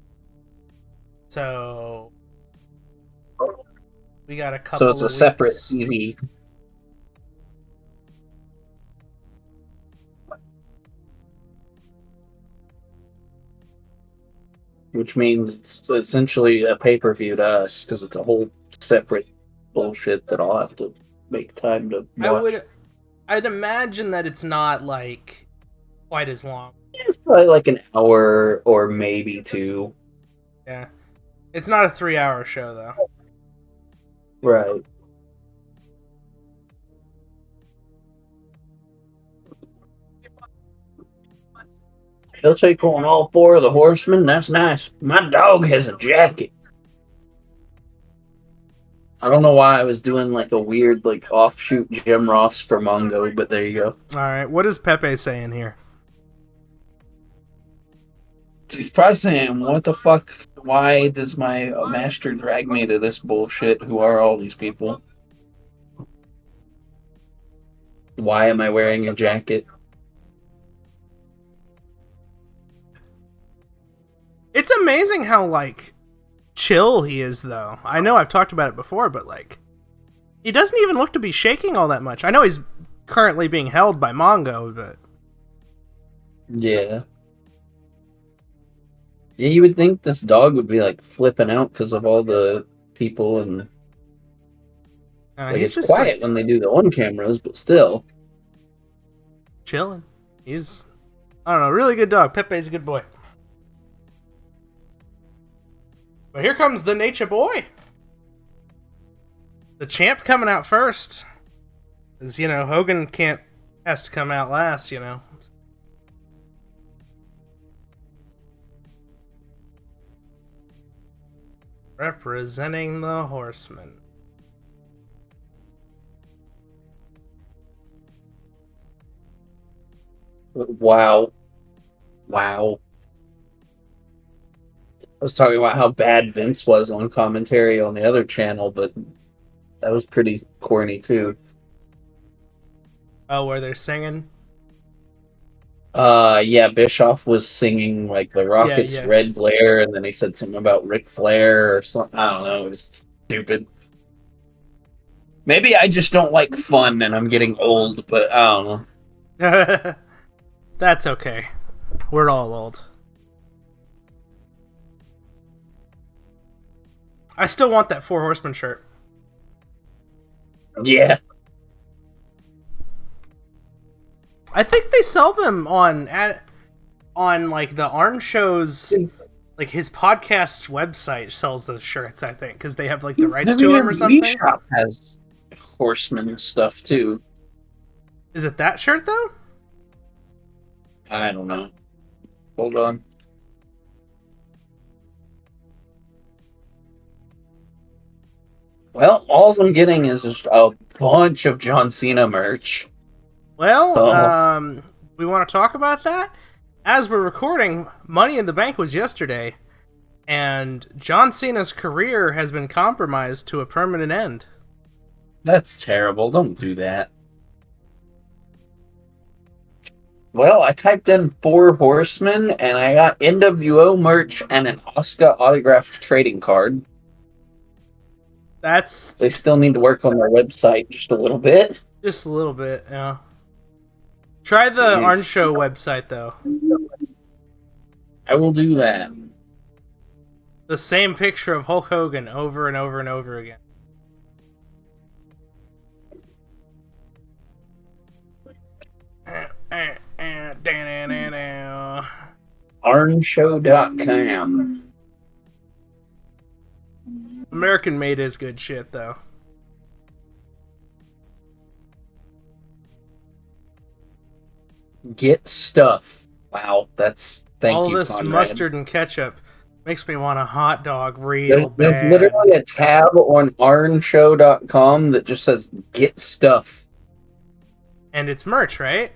Speaker 2: So, we got a couple
Speaker 1: So it's a
Speaker 2: of
Speaker 1: separate
Speaker 2: weeks.
Speaker 1: TV. Which means it's essentially a pay-per-view to us, because it's a whole separate bullshit that I'll have to make time to watch.
Speaker 2: I'd imagine that it's not, like, quite as long.
Speaker 1: It's probably like an hour or maybe 2.
Speaker 2: Yeah. It's not a 3-hour show, though.
Speaker 1: Right. He'll take on all 4 of the horsemen. That's nice. My dog has a jacket. I don't know why I was doing like a weird like offshoot Jim Ross for Mongo, but there you go.
Speaker 2: Alright, what is Pepe saying here?
Speaker 1: He's probably saying, what the fuck? Why does my master drag me to this bullshit? Who are all these people? Why am I wearing a jacket?
Speaker 2: It's amazing how, like, chill he is, though. I know I've talked about it before, but, like, he doesn't even look to be shaking all that much. I know he's currently being held by Mongo, but...
Speaker 1: Yeah. Yeah, you would think this dog would be, like, flipping out because of all the people, and like,
Speaker 2: he's
Speaker 1: it's
Speaker 2: just
Speaker 1: quiet
Speaker 2: like,
Speaker 1: when they do the on-cameras, but still.
Speaker 2: chilling. He's, I don't know, really good dog. Pepe's a good boy. But here comes the Nature Boy. The champ coming out first. Because, Hogan has to come out last, Representing the Horsemen.
Speaker 1: Wow. Wow. I was talking about how bad Vince was on commentary on the other channel, but that was pretty corny too.
Speaker 2: Oh, where they're singing?
Speaker 1: Yeah, Bischoff was singing like the Rockets'
Speaker 2: Yeah.
Speaker 1: Red Glare, and then he said something about Ric Flair or something. I don't know. It was stupid. Maybe I just don't like fun and I'm getting old, but I don't know.
Speaker 2: That's okay. We're all old. I still want that Four Horsemen shirt.
Speaker 1: Yeah.
Speaker 2: I think they sell them on like the Arn Show's, like his podcast's website sells those shirts. I think because they have like the rights to them or something.
Speaker 1: Shop has Horseman stuff too.
Speaker 2: Is it that shirt though?
Speaker 1: I don't know. Hold on. Well, all I'm getting is just a bunch of John Cena merch.
Speaker 2: Well,
Speaker 1: Oh.
Speaker 2: we want to talk about that? As we're recording, Money in the Bank was yesterday, and John Cena's career has been compromised to a permanent end.
Speaker 1: That's terrible. Don't do that. Well, I typed in 4 Horsemen, and I got NWO merch and an Asuka autographed trading card. They still need to work on their website just a little bit.
Speaker 2: Just a little bit, yeah. Try the Arn Show website, though.
Speaker 1: I will do that.
Speaker 2: The same picture of Hulk Hogan over and over and over again.
Speaker 1: Arnshow.com.
Speaker 2: American Made is good shit, though.
Speaker 1: Get stuff. Wow, that's... Thank
Speaker 2: all
Speaker 1: you,
Speaker 2: this
Speaker 1: Conrad.
Speaker 2: mustard and ketchup makes me want a hot dog real bad.
Speaker 1: There's literally a tab on arnshow.com that just says get stuff.
Speaker 2: And it's merch, right?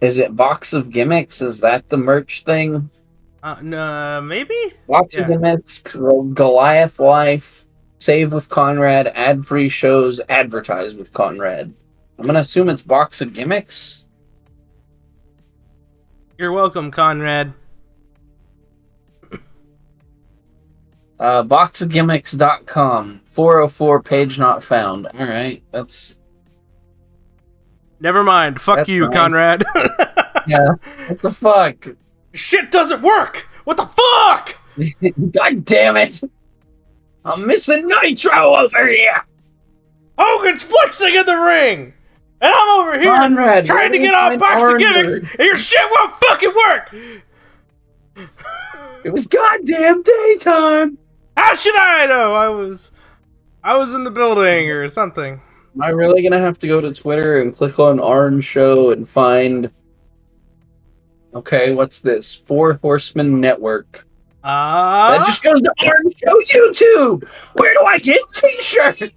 Speaker 1: Is it Box of Gimmicks? Is that the merch thing?
Speaker 2: No, maybe?
Speaker 1: Box of Gimmicks, Goliath Life, Save with Conrad, ad-free shows, advertise with Conrad. I'm gonna assume it's Box of Gimmicks.
Speaker 2: You're welcome, Conrad.
Speaker 1: Boxofgimmicks.com. 404 page not found. Alright, that's...
Speaker 2: Never mind. Fuck you,
Speaker 1: fine.
Speaker 2: Conrad.
Speaker 1: Yeah, what the fuck?
Speaker 2: Shit doesn't work! What the fuck?
Speaker 1: God damn it! I'm missing Nitro over here!
Speaker 2: Hogan's flexing in the ring! And I'm over here
Speaker 1: Conrad,
Speaker 2: trying to get on Box of Gimmicks, and your shit won't fucking work!
Speaker 1: It was goddamn daytime!
Speaker 2: How should I know? I was in the building or something.
Speaker 1: Am I really gonna have to go to Twitter and click on Arn Show and find... Okay, what's this? 4 Horsemen Network. That just goes to Arn Show YouTube! Where do I get t-shirts?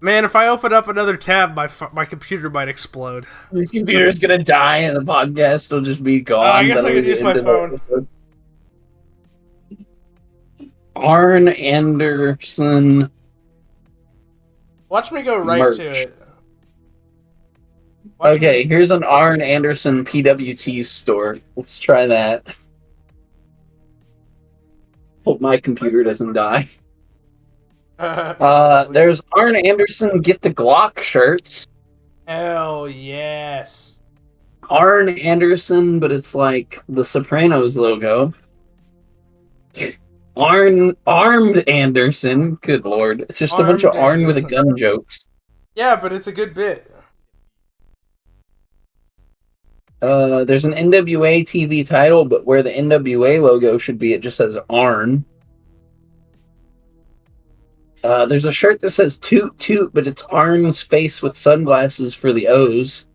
Speaker 2: Man, if I open up another tab, my computer might explode.
Speaker 1: My computer's gonna die and the podcast will just be gone.
Speaker 2: I guess I could use my phone.
Speaker 1: Arn Anderson.
Speaker 2: Watch me go right
Speaker 1: merch.
Speaker 2: to it.
Speaker 1: Okay, here's an Arn Anderson PWT store. Let's try that. Hope my computer doesn't die. There's Arn Anderson Get the Glock shirts.
Speaker 2: Hell yes.
Speaker 1: Arn Anderson, but it's like the Sopranos logo. Armed Anderson. Good lord. It's just a bunch of Arn with a gun jokes.
Speaker 2: Yeah, but it's a good bit.
Speaker 1: There's an NWA TV title, but where the NWA logo should be, it just says Arn. There's a shirt that says Toot Toot, but it's Arn's face with sunglasses for the O's.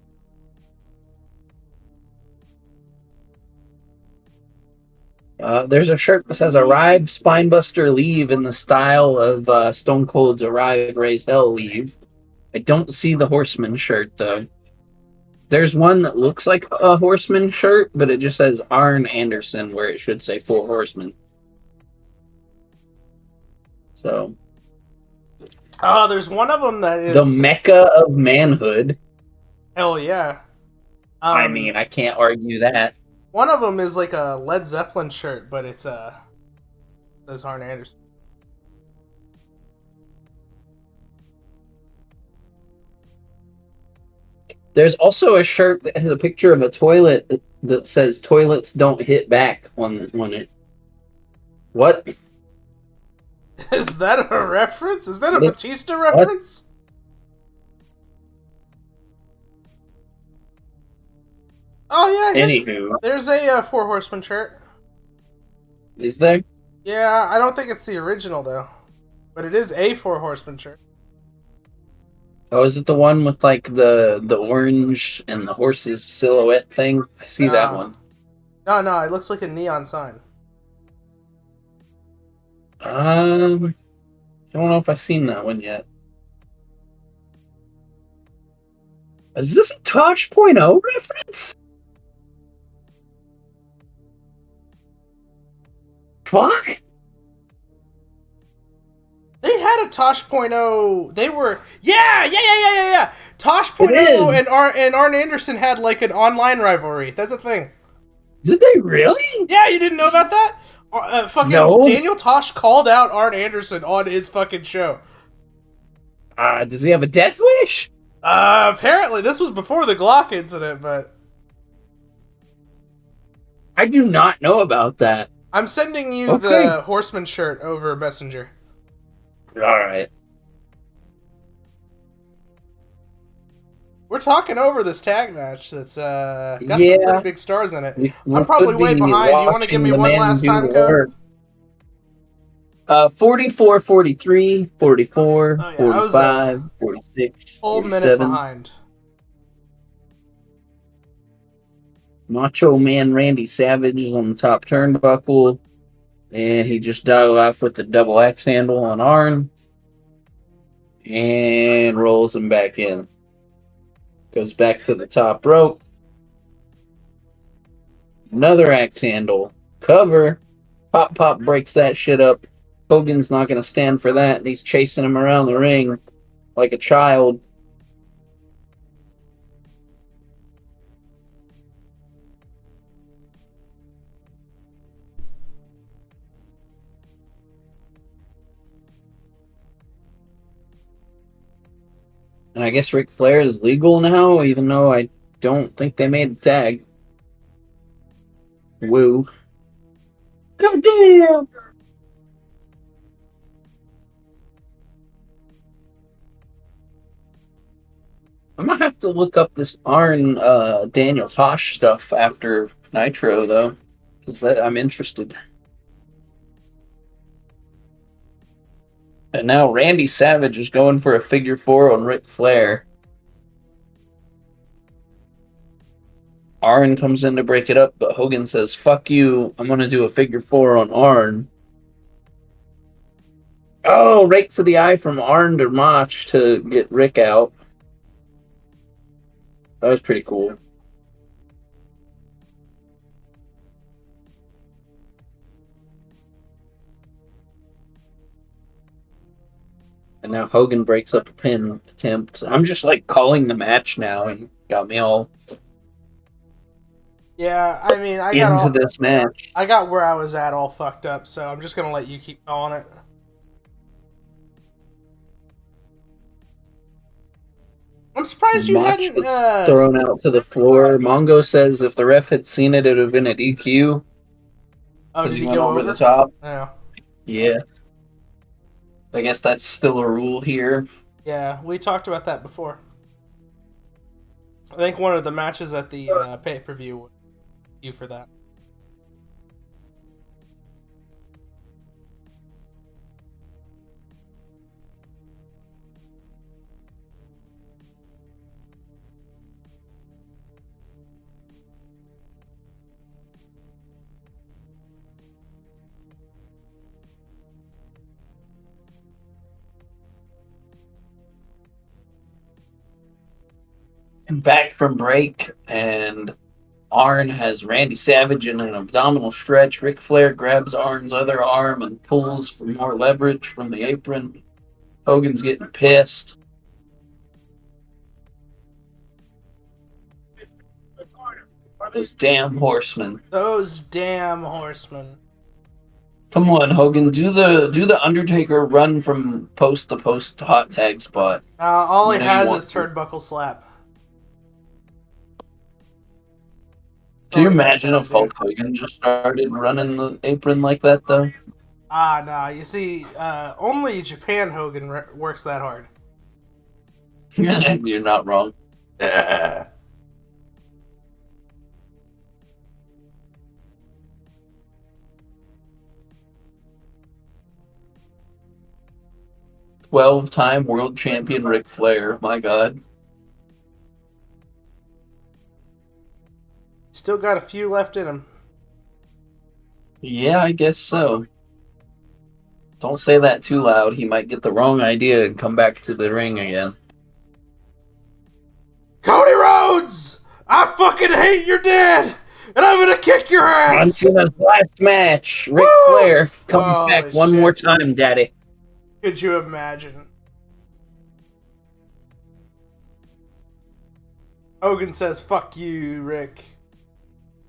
Speaker 1: There's a shirt that says Arrive, Spinebuster, Leave in the style of Stone Cold's Arrive, Raise Hell, Leave. I don't see the Horseman shirt, though. There's one that looks like a Horseman shirt, but it just says Arn Anderson, where it should say 4 Horsemen. So...
Speaker 2: there's one of them that is...
Speaker 1: The Mecca of Manhood.
Speaker 2: Hell yeah.
Speaker 1: I mean, I can't argue that.
Speaker 2: One of them is like a Led Zeppelin shirt, but it's says Arn Anderson.
Speaker 1: There's also a shirt that has a picture of a toilet that says "Toilets don't hit back" on it. What?
Speaker 2: Is that a reference? Is that a Batista reference? Oh yeah.
Speaker 1: Anywho,
Speaker 2: there's a 4 Horsemen shirt.
Speaker 1: Is there?
Speaker 2: Yeah, I don't think it's the original though, but it is a 4 Horsemen shirt.
Speaker 1: Oh, is it the one with like the orange and the horse's silhouette thing? I see that one.
Speaker 2: No, it looks like a neon sign.
Speaker 1: I don't know if I've seen that one yet. Is this a Tosh.0 reference? Fuck!
Speaker 2: They had a Tosh.0. They were yeah. Tosh.0
Speaker 1: is.
Speaker 2: and Arn Anderson had like an online rivalry. That's a thing.
Speaker 1: Did they really?
Speaker 2: Yeah, you didn't know about that? Fucking
Speaker 1: No.
Speaker 2: Daniel Tosh called out Arn Anderson on his fucking show.
Speaker 1: Does he have a death wish?
Speaker 2: Apparently this was before the Glock incident, but
Speaker 1: I do not know about that.
Speaker 2: I'm sending you
Speaker 1: Okay.
Speaker 2: the Horseman shirt over Messenger.
Speaker 1: Alright.
Speaker 2: We're talking over this tag match that's got some
Speaker 1: Yeah.
Speaker 2: pretty big stars in it.
Speaker 1: We
Speaker 2: I'm probably
Speaker 1: could
Speaker 2: way
Speaker 1: be
Speaker 2: behind. You want to give me
Speaker 1: watching
Speaker 2: one
Speaker 1: the man
Speaker 2: last
Speaker 1: do
Speaker 2: time
Speaker 1: the
Speaker 2: code?
Speaker 1: work. 44, 43, 44,
Speaker 2: Oh, yeah, I was,
Speaker 1: 45, 46,
Speaker 2: Full minute
Speaker 1: 47.
Speaker 2: behind.
Speaker 1: Macho Man Randy Savage is on the top turnbuckle. And he just dove off with the double X handle on Arn. And rolls him back in. Goes back to the top rope. Another axe handle. Cover. Pop breaks that shit up. Hogan's not going to stand for that. And he's chasing him around the ring like a child. And I guess Ric Flair is legal now, even though I don't think they made the tag. Woo. Goddamn! I might have to look up this Arn Daniel Tosh stuff after Nitro, though. Because I'm interested. And now Randy Savage is going for a figure 4 on Ric Flair. Arn comes in to break it up, but Hogan says, fuck you, I'm going to do a figure 4 on Arn. Oh, right to the eye from Arn to Mach to get Rick out. That was pretty cool. And now Hogan breaks up a pin attempt. I'm just like calling the match now. He got me all
Speaker 2: Yeah, I mean,
Speaker 1: into this match.
Speaker 2: I got where I was at all fucked up, so I'm just gonna let you keep calling it. I'm surprised you
Speaker 1: Mach
Speaker 2: hadn't.
Speaker 1: was thrown out to the floor. Mongo says if the ref had seen it, it would have been a DQ.
Speaker 2: Oh,
Speaker 1: Because
Speaker 2: did
Speaker 1: he
Speaker 2: he
Speaker 1: went
Speaker 2: go
Speaker 1: over
Speaker 2: over
Speaker 1: the top.
Speaker 2: Yeah.
Speaker 1: Yeah. I guess that's still a rule here.
Speaker 2: Yeah, we talked about that before. I think one of the matches at the pay-per-view was you for that.
Speaker 1: Back from break, and Arn has Randy Savage in an abdominal stretch. Ric Flair grabs Arn's other arm and pulls for more leverage from the apron. Hogan's getting pissed. Those damn horsemen.
Speaker 2: Those damn horsemen.
Speaker 1: Come on, Hogan, do the Undertaker run from post to post hot tag spot.
Speaker 2: All he
Speaker 1: You know
Speaker 2: has
Speaker 1: you
Speaker 2: is
Speaker 1: want
Speaker 2: turnbuckle slap.
Speaker 1: Can you
Speaker 2: Oh,
Speaker 1: imagine
Speaker 2: that's
Speaker 1: if
Speaker 2: what I
Speaker 1: Hulk Hogan just started running the apron like that, though?
Speaker 2: Nah. You see, only Japan Hogan works that hard.
Speaker 1: You're not wrong. 12-time world champion Ric Flair. My God.
Speaker 2: Still got a few left in him.
Speaker 1: Yeah, I guess so. Don't say that too loud. He might get the wrong idea and come back to the ring again.
Speaker 2: Cody Rhodes! I fucking hate your dad! And I'm gonna kick your
Speaker 1: On
Speaker 2: ass!
Speaker 1: to his last match. Ric
Speaker 2: Woo!
Speaker 1: Flair comes
Speaker 2: Holy
Speaker 1: back one
Speaker 2: shit.
Speaker 1: more time, daddy.
Speaker 2: Could you imagine? Hogan says, fuck you, Rick.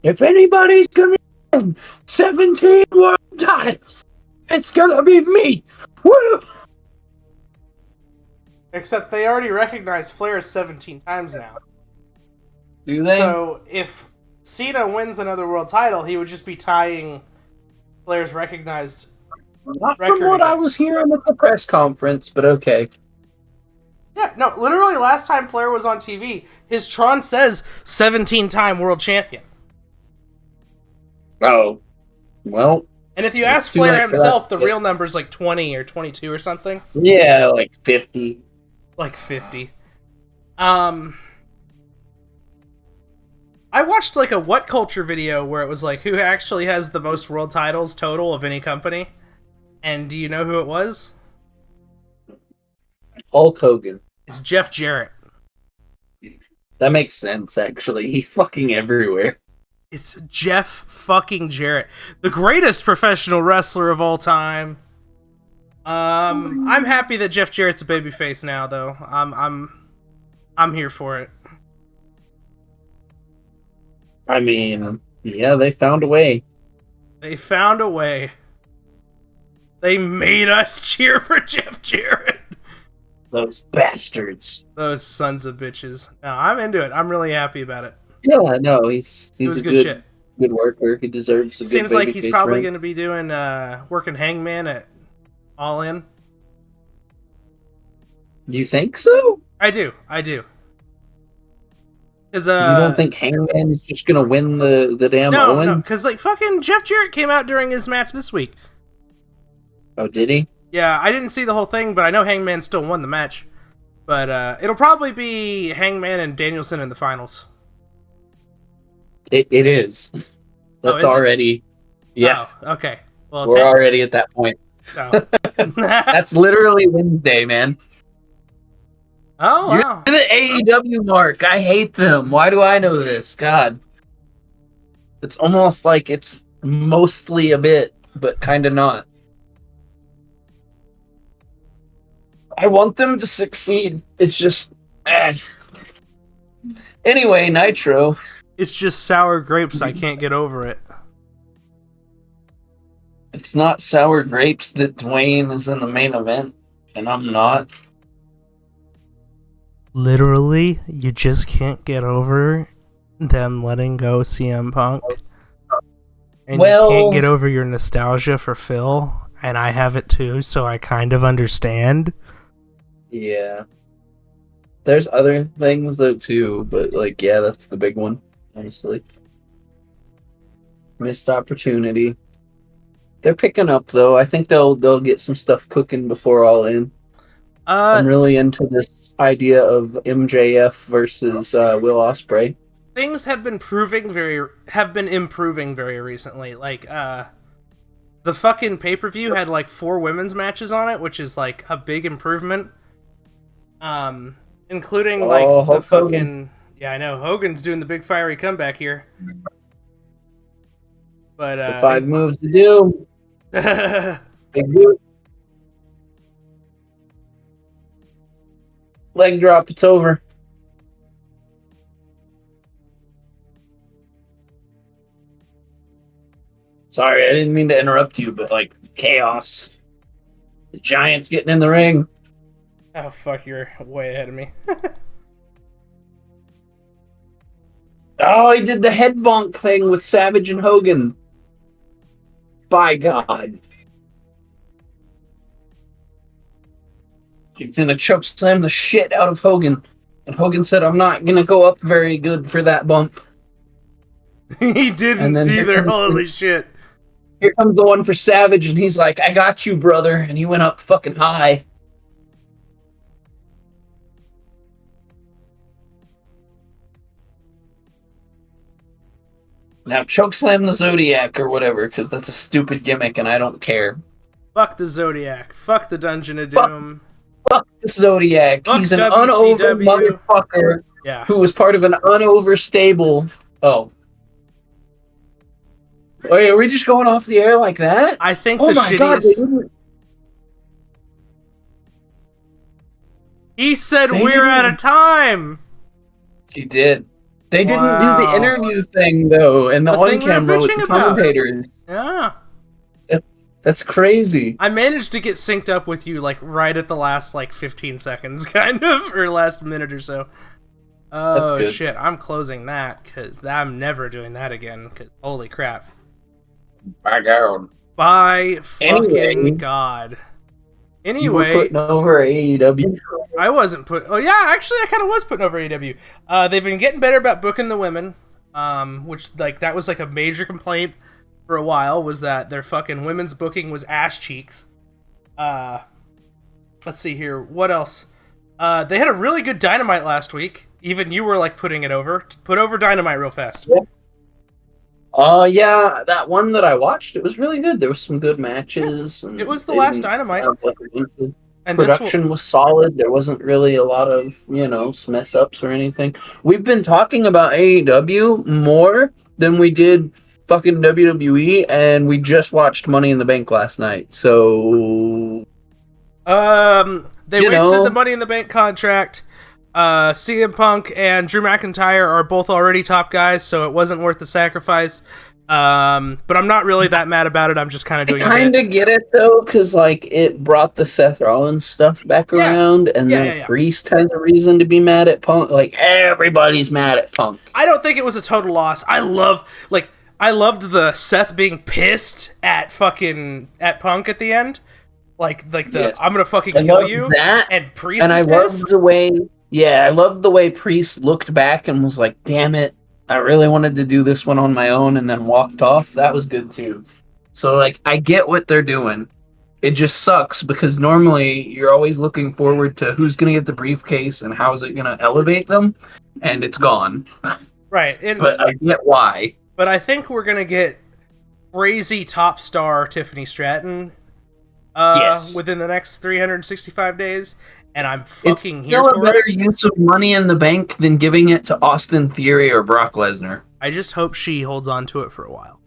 Speaker 1: If anybody's gonna win 17 world titles, it's gonna be me. Woo!
Speaker 2: Except they already recognize Flair 17 times now.
Speaker 1: Do they?
Speaker 2: So if Cena wins another world title, he would just be tying Flair's recognized
Speaker 1: Not
Speaker 2: record
Speaker 1: from what I
Speaker 2: again.
Speaker 1: was hearing at the press conference, but okay.
Speaker 2: Yeah, no, literally last time Flair was on TV, his Tron says 17-time world champion.
Speaker 1: Oh. Well,
Speaker 2: And if you
Speaker 1: It's
Speaker 2: ask
Speaker 1: too
Speaker 2: Flair
Speaker 1: late for
Speaker 2: himself,
Speaker 1: that.
Speaker 2: the real number's like 20 or 22 or something.
Speaker 1: yeah, like 50.
Speaker 2: Like 50. I watched like a What Culture video where it was like, who actually has the most world titles total of any company? And do you know who it was?
Speaker 1: Hulk Hogan.
Speaker 2: It's Jeff Jarrett.
Speaker 1: That makes sense, actually. He's fucking everywhere.
Speaker 2: It's Jeff fucking Jarrett, the greatest professional wrestler of all time. I'm happy that Jeff Jarrett's a babyface now, though. I'm here for it.
Speaker 1: I mean, yeah, they found a way.
Speaker 2: They found a way. They made us cheer for Jeff Jarrett.
Speaker 1: Those bastards.
Speaker 2: Those sons of bitches. No, I'm into it. I'm really happy about it.
Speaker 1: Yeah, no, he's
Speaker 2: It was
Speaker 1: a
Speaker 2: good shit.
Speaker 1: good worker. He deserves a good
Speaker 2: Seems like he's
Speaker 1: babyface
Speaker 2: probably
Speaker 1: run.
Speaker 2: going to be doing working Hangman at All In.
Speaker 1: You think so?
Speaker 2: I do. Cause
Speaker 1: You don't think Hangman is just gonna win the damn
Speaker 2: no,
Speaker 1: Owen?
Speaker 2: because like fucking Jeff Jarrett came out during his match this week.
Speaker 1: Oh, did he?
Speaker 2: Yeah, I didn't see the whole thing, but I know Hangman still won the match. But it'll probably be Hangman and Danielson in the finals.
Speaker 1: It is. That's
Speaker 2: is it?
Speaker 1: already. Yeah,
Speaker 2: Oh, okay. Well, it's
Speaker 1: we're already at that point.
Speaker 2: oh.
Speaker 1: That's literally Wednesday, man.
Speaker 2: Oh,
Speaker 1: You're
Speaker 2: wow.
Speaker 1: the AEW mark. I hate them. Why do I know this? God. It's almost like it's mostly a bit, but kind of not. I want them to succeed. It's just... Anyway, Nitro.
Speaker 2: It's just sour grapes. I can't get over it.
Speaker 1: It's not sour grapes that Dwayne is in the main event, and I'm not.
Speaker 2: Literally, you just can't get over them letting go CM Punk. And
Speaker 1: Well-
Speaker 2: you can't get over your nostalgia for Phil, and I have it too, so I kind of understand.
Speaker 1: Yeah. There's other things, though, too, but, like, yeah, that's the big one, honestly. Missed opportunity. They're picking up, though. I think they'll get some stuff cooking before All In. I'm really into this idea of MJF versus Will Ospreay.
Speaker 2: Things have been improving very recently. Like the fucking pay-per-view had like 4 women's matches on it, which is like a big improvement. Including like the
Speaker 1: Hulk
Speaker 2: fucking
Speaker 1: Hogan.
Speaker 2: yeah, I know Hogan's doing the big fiery comeback here. But
Speaker 1: The 5 moves to do. Big boot. Leg drop, it's over. Sorry, I didn't mean to interrupt you, but like chaos. The Giants getting in the ring.
Speaker 2: oh fuck, you're way ahead of me.
Speaker 1: Oh, he did the head bonk thing with Savage and Hogan. By God. He's gonna choke slam the shit out of Hogan. And Hogan said, I'm not gonna go up very good for that bump.
Speaker 2: He didn't
Speaker 1: And then
Speaker 2: either. Holy shit.
Speaker 1: Here comes the one for Savage, and he's like, I got you, brother. And he went up fucking high. Now chokeslam the Zodiac or whatever, because that's a stupid gimmick and I don't care.
Speaker 2: Fuck the Zodiac. Fuck the Dungeon of Doom.
Speaker 1: Fuck the Zodiac.
Speaker 2: Fuck
Speaker 1: He's an
Speaker 2: WCW.
Speaker 1: unover motherfucker
Speaker 2: Yeah.
Speaker 1: who was part of an unoverstable. Oh. Wait, are we just going off the air like that?
Speaker 2: I think
Speaker 1: Oh
Speaker 2: the
Speaker 1: my god,
Speaker 2: shittiest... He said we're out of time!
Speaker 1: He did. They didn't do the interview thing, though, and the
Speaker 2: thing we were
Speaker 1: on-camera with
Speaker 2: bitching
Speaker 1: the
Speaker 2: about.
Speaker 1: commentators.
Speaker 2: Yeah.
Speaker 1: That's crazy.
Speaker 2: I managed to get synced up with you, like, right at the last, 15 seconds, kind of, or last minute or so.
Speaker 1: That's
Speaker 2: Oh,
Speaker 1: good.
Speaker 2: shit, I'm closing that, because I'm never doing that again, because holy crap.
Speaker 1: My god.
Speaker 2: By fucking
Speaker 1: Anyway.
Speaker 2: God.
Speaker 1: You were
Speaker 2: Anyway,
Speaker 1: putting over AEW.
Speaker 2: I wasn't oh yeah, actually I kind of was putting over AEW. They've been getting better about booking the women, which, that was, a major complaint for a while, was that their fucking women's booking was ass cheeks. Let's see here, what else? They had a really good Dynamite last week. Even you were, putting it over. Put over Dynamite real fast.
Speaker 1: Yeah, that one that I watched, it was really good. There was some good matches. And
Speaker 2: It was the
Speaker 1: they
Speaker 2: last
Speaker 1: didn't
Speaker 2: Dynamite.
Speaker 1: have, a bunch of-
Speaker 2: And
Speaker 1: Production was solid. There wasn't really a lot of, mess ups or anything. We've been talking about AEW more than we did fucking WWE, and we just watched Money in the Bank last night. So,
Speaker 2: they wasted the Money in the Bank contract. CM Punk and Drew McIntyre are both already top guys, so it wasn't worth the sacrifice. But I'm not really that mad about it. I'm just kind of doing
Speaker 1: I kind of get it, though, because, it brought the Seth Rollins stuff back around, and then Priest has a reason to be mad at Punk. Everybody's mad at Punk.
Speaker 2: I don't think it was a total loss. I loved the Seth being pissed at Punk at the end.
Speaker 1: Yes.
Speaker 2: I'm gonna fucking
Speaker 1: I
Speaker 2: kill
Speaker 1: loved
Speaker 2: you.
Speaker 1: that,
Speaker 2: And Priest
Speaker 1: and
Speaker 2: is
Speaker 1: I
Speaker 2: pissed.
Speaker 1: loved the way... Yeah, I loved the way Priest looked back and was like, damn it, I really wanted to do this one on my own, and then walked off. That was good, too. So, I get what they're doing. It just sucks, because normally you're always looking forward to who's going to get the briefcase and how is it going to elevate them, and it's gone.
Speaker 2: Right.
Speaker 1: But I get why.
Speaker 2: But I think we're gonna get crazy top star Tiffany Stratton within the next 365 days. And I'm fucking here for it.
Speaker 1: It's still a better use of Money in the Bank than giving it to Austin Theory or Brock Lesnar.
Speaker 2: I just hope she holds on to it for a while.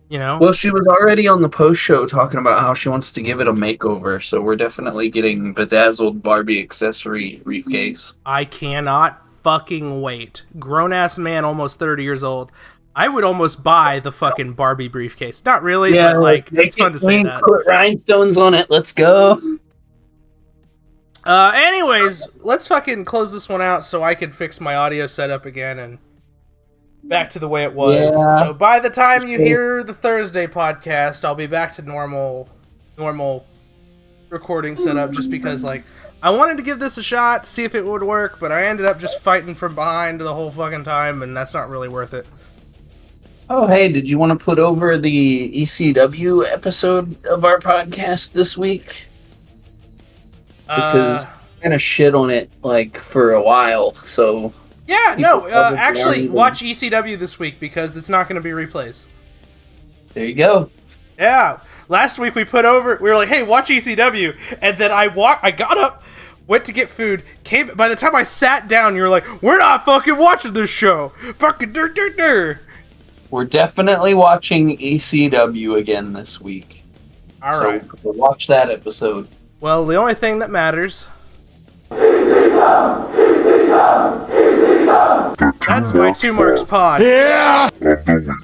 Speaker 1: Well, she was already on the post show talking about how she wants to give it a makeover, so we're definitely getting bedazzled Barbie accessory briefcase.
Speaker 2: I cannot fucking wait. Grown-ass man, almost 30 years old. I would almost buy the fucking Barbie briefcase. Not really, but it's fun to say that.
Speaker 1: Put rhinestones on it, let's go.
Speaker 2: Anyways, let's fucking close this one out so I can fix my audio setup again and back to the way it was.
Speaker 1: Yeah.
Speaker 2: So by the time you hear the Thursday podcast, I'll be back to normal recording setup, just because I wanted to give this a shot, see if it would work, but I ended up just fighting from behind the whole fucking time, and that's not really worth it.
Speaker 1: Oh, hey, did you want to put over the ECW episode of our podcast this week? Because kind of shit on it for a while, so
Speaker 2: yeah, no,
Speaker 1: probably
Speaker 2: actually
Speaker 1: aren't
Speaker 2: watch ECW this week because it's not going to be replays.
Speaker 1: there you go.
Speaker 2: Yeah, last week we were like, hey, watch ECW, and then I got up, went to get food, by the time I sat down, you were like, we're not fucking watching this show, fucking dur.
Speaker 1: We're definitely watching ECW again this week.
Speaker 2: All right.
Speaker 1: So we'll watch that episode.
Speaker 2: Well, the only thing that matters. That's my 2 Marks pod.
Speaker 3: Yeah!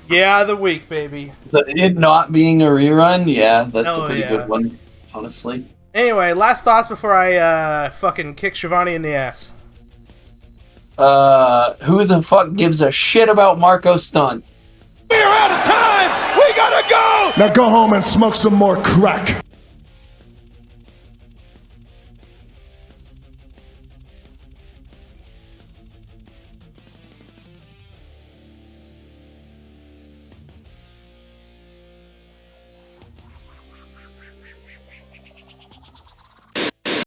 Speaker 2: Yeah, the week, baby.
Speaker 1: It not being a rerun, yeah, that's
Speaker 2: Oh,
Speaker 1: a pretty
Speaker 2: yeah.
Speaker 1: good one, honestly.
Speaker 2: Anyway, last thoughts before I fucking kick Shivani in the ass.
Speaker 1: Who the fuck gives a shit about Marco Stunt?
Speaker 5: We're out of time! We gotta go!
Speaker 7: Now go home and smoke some more crack.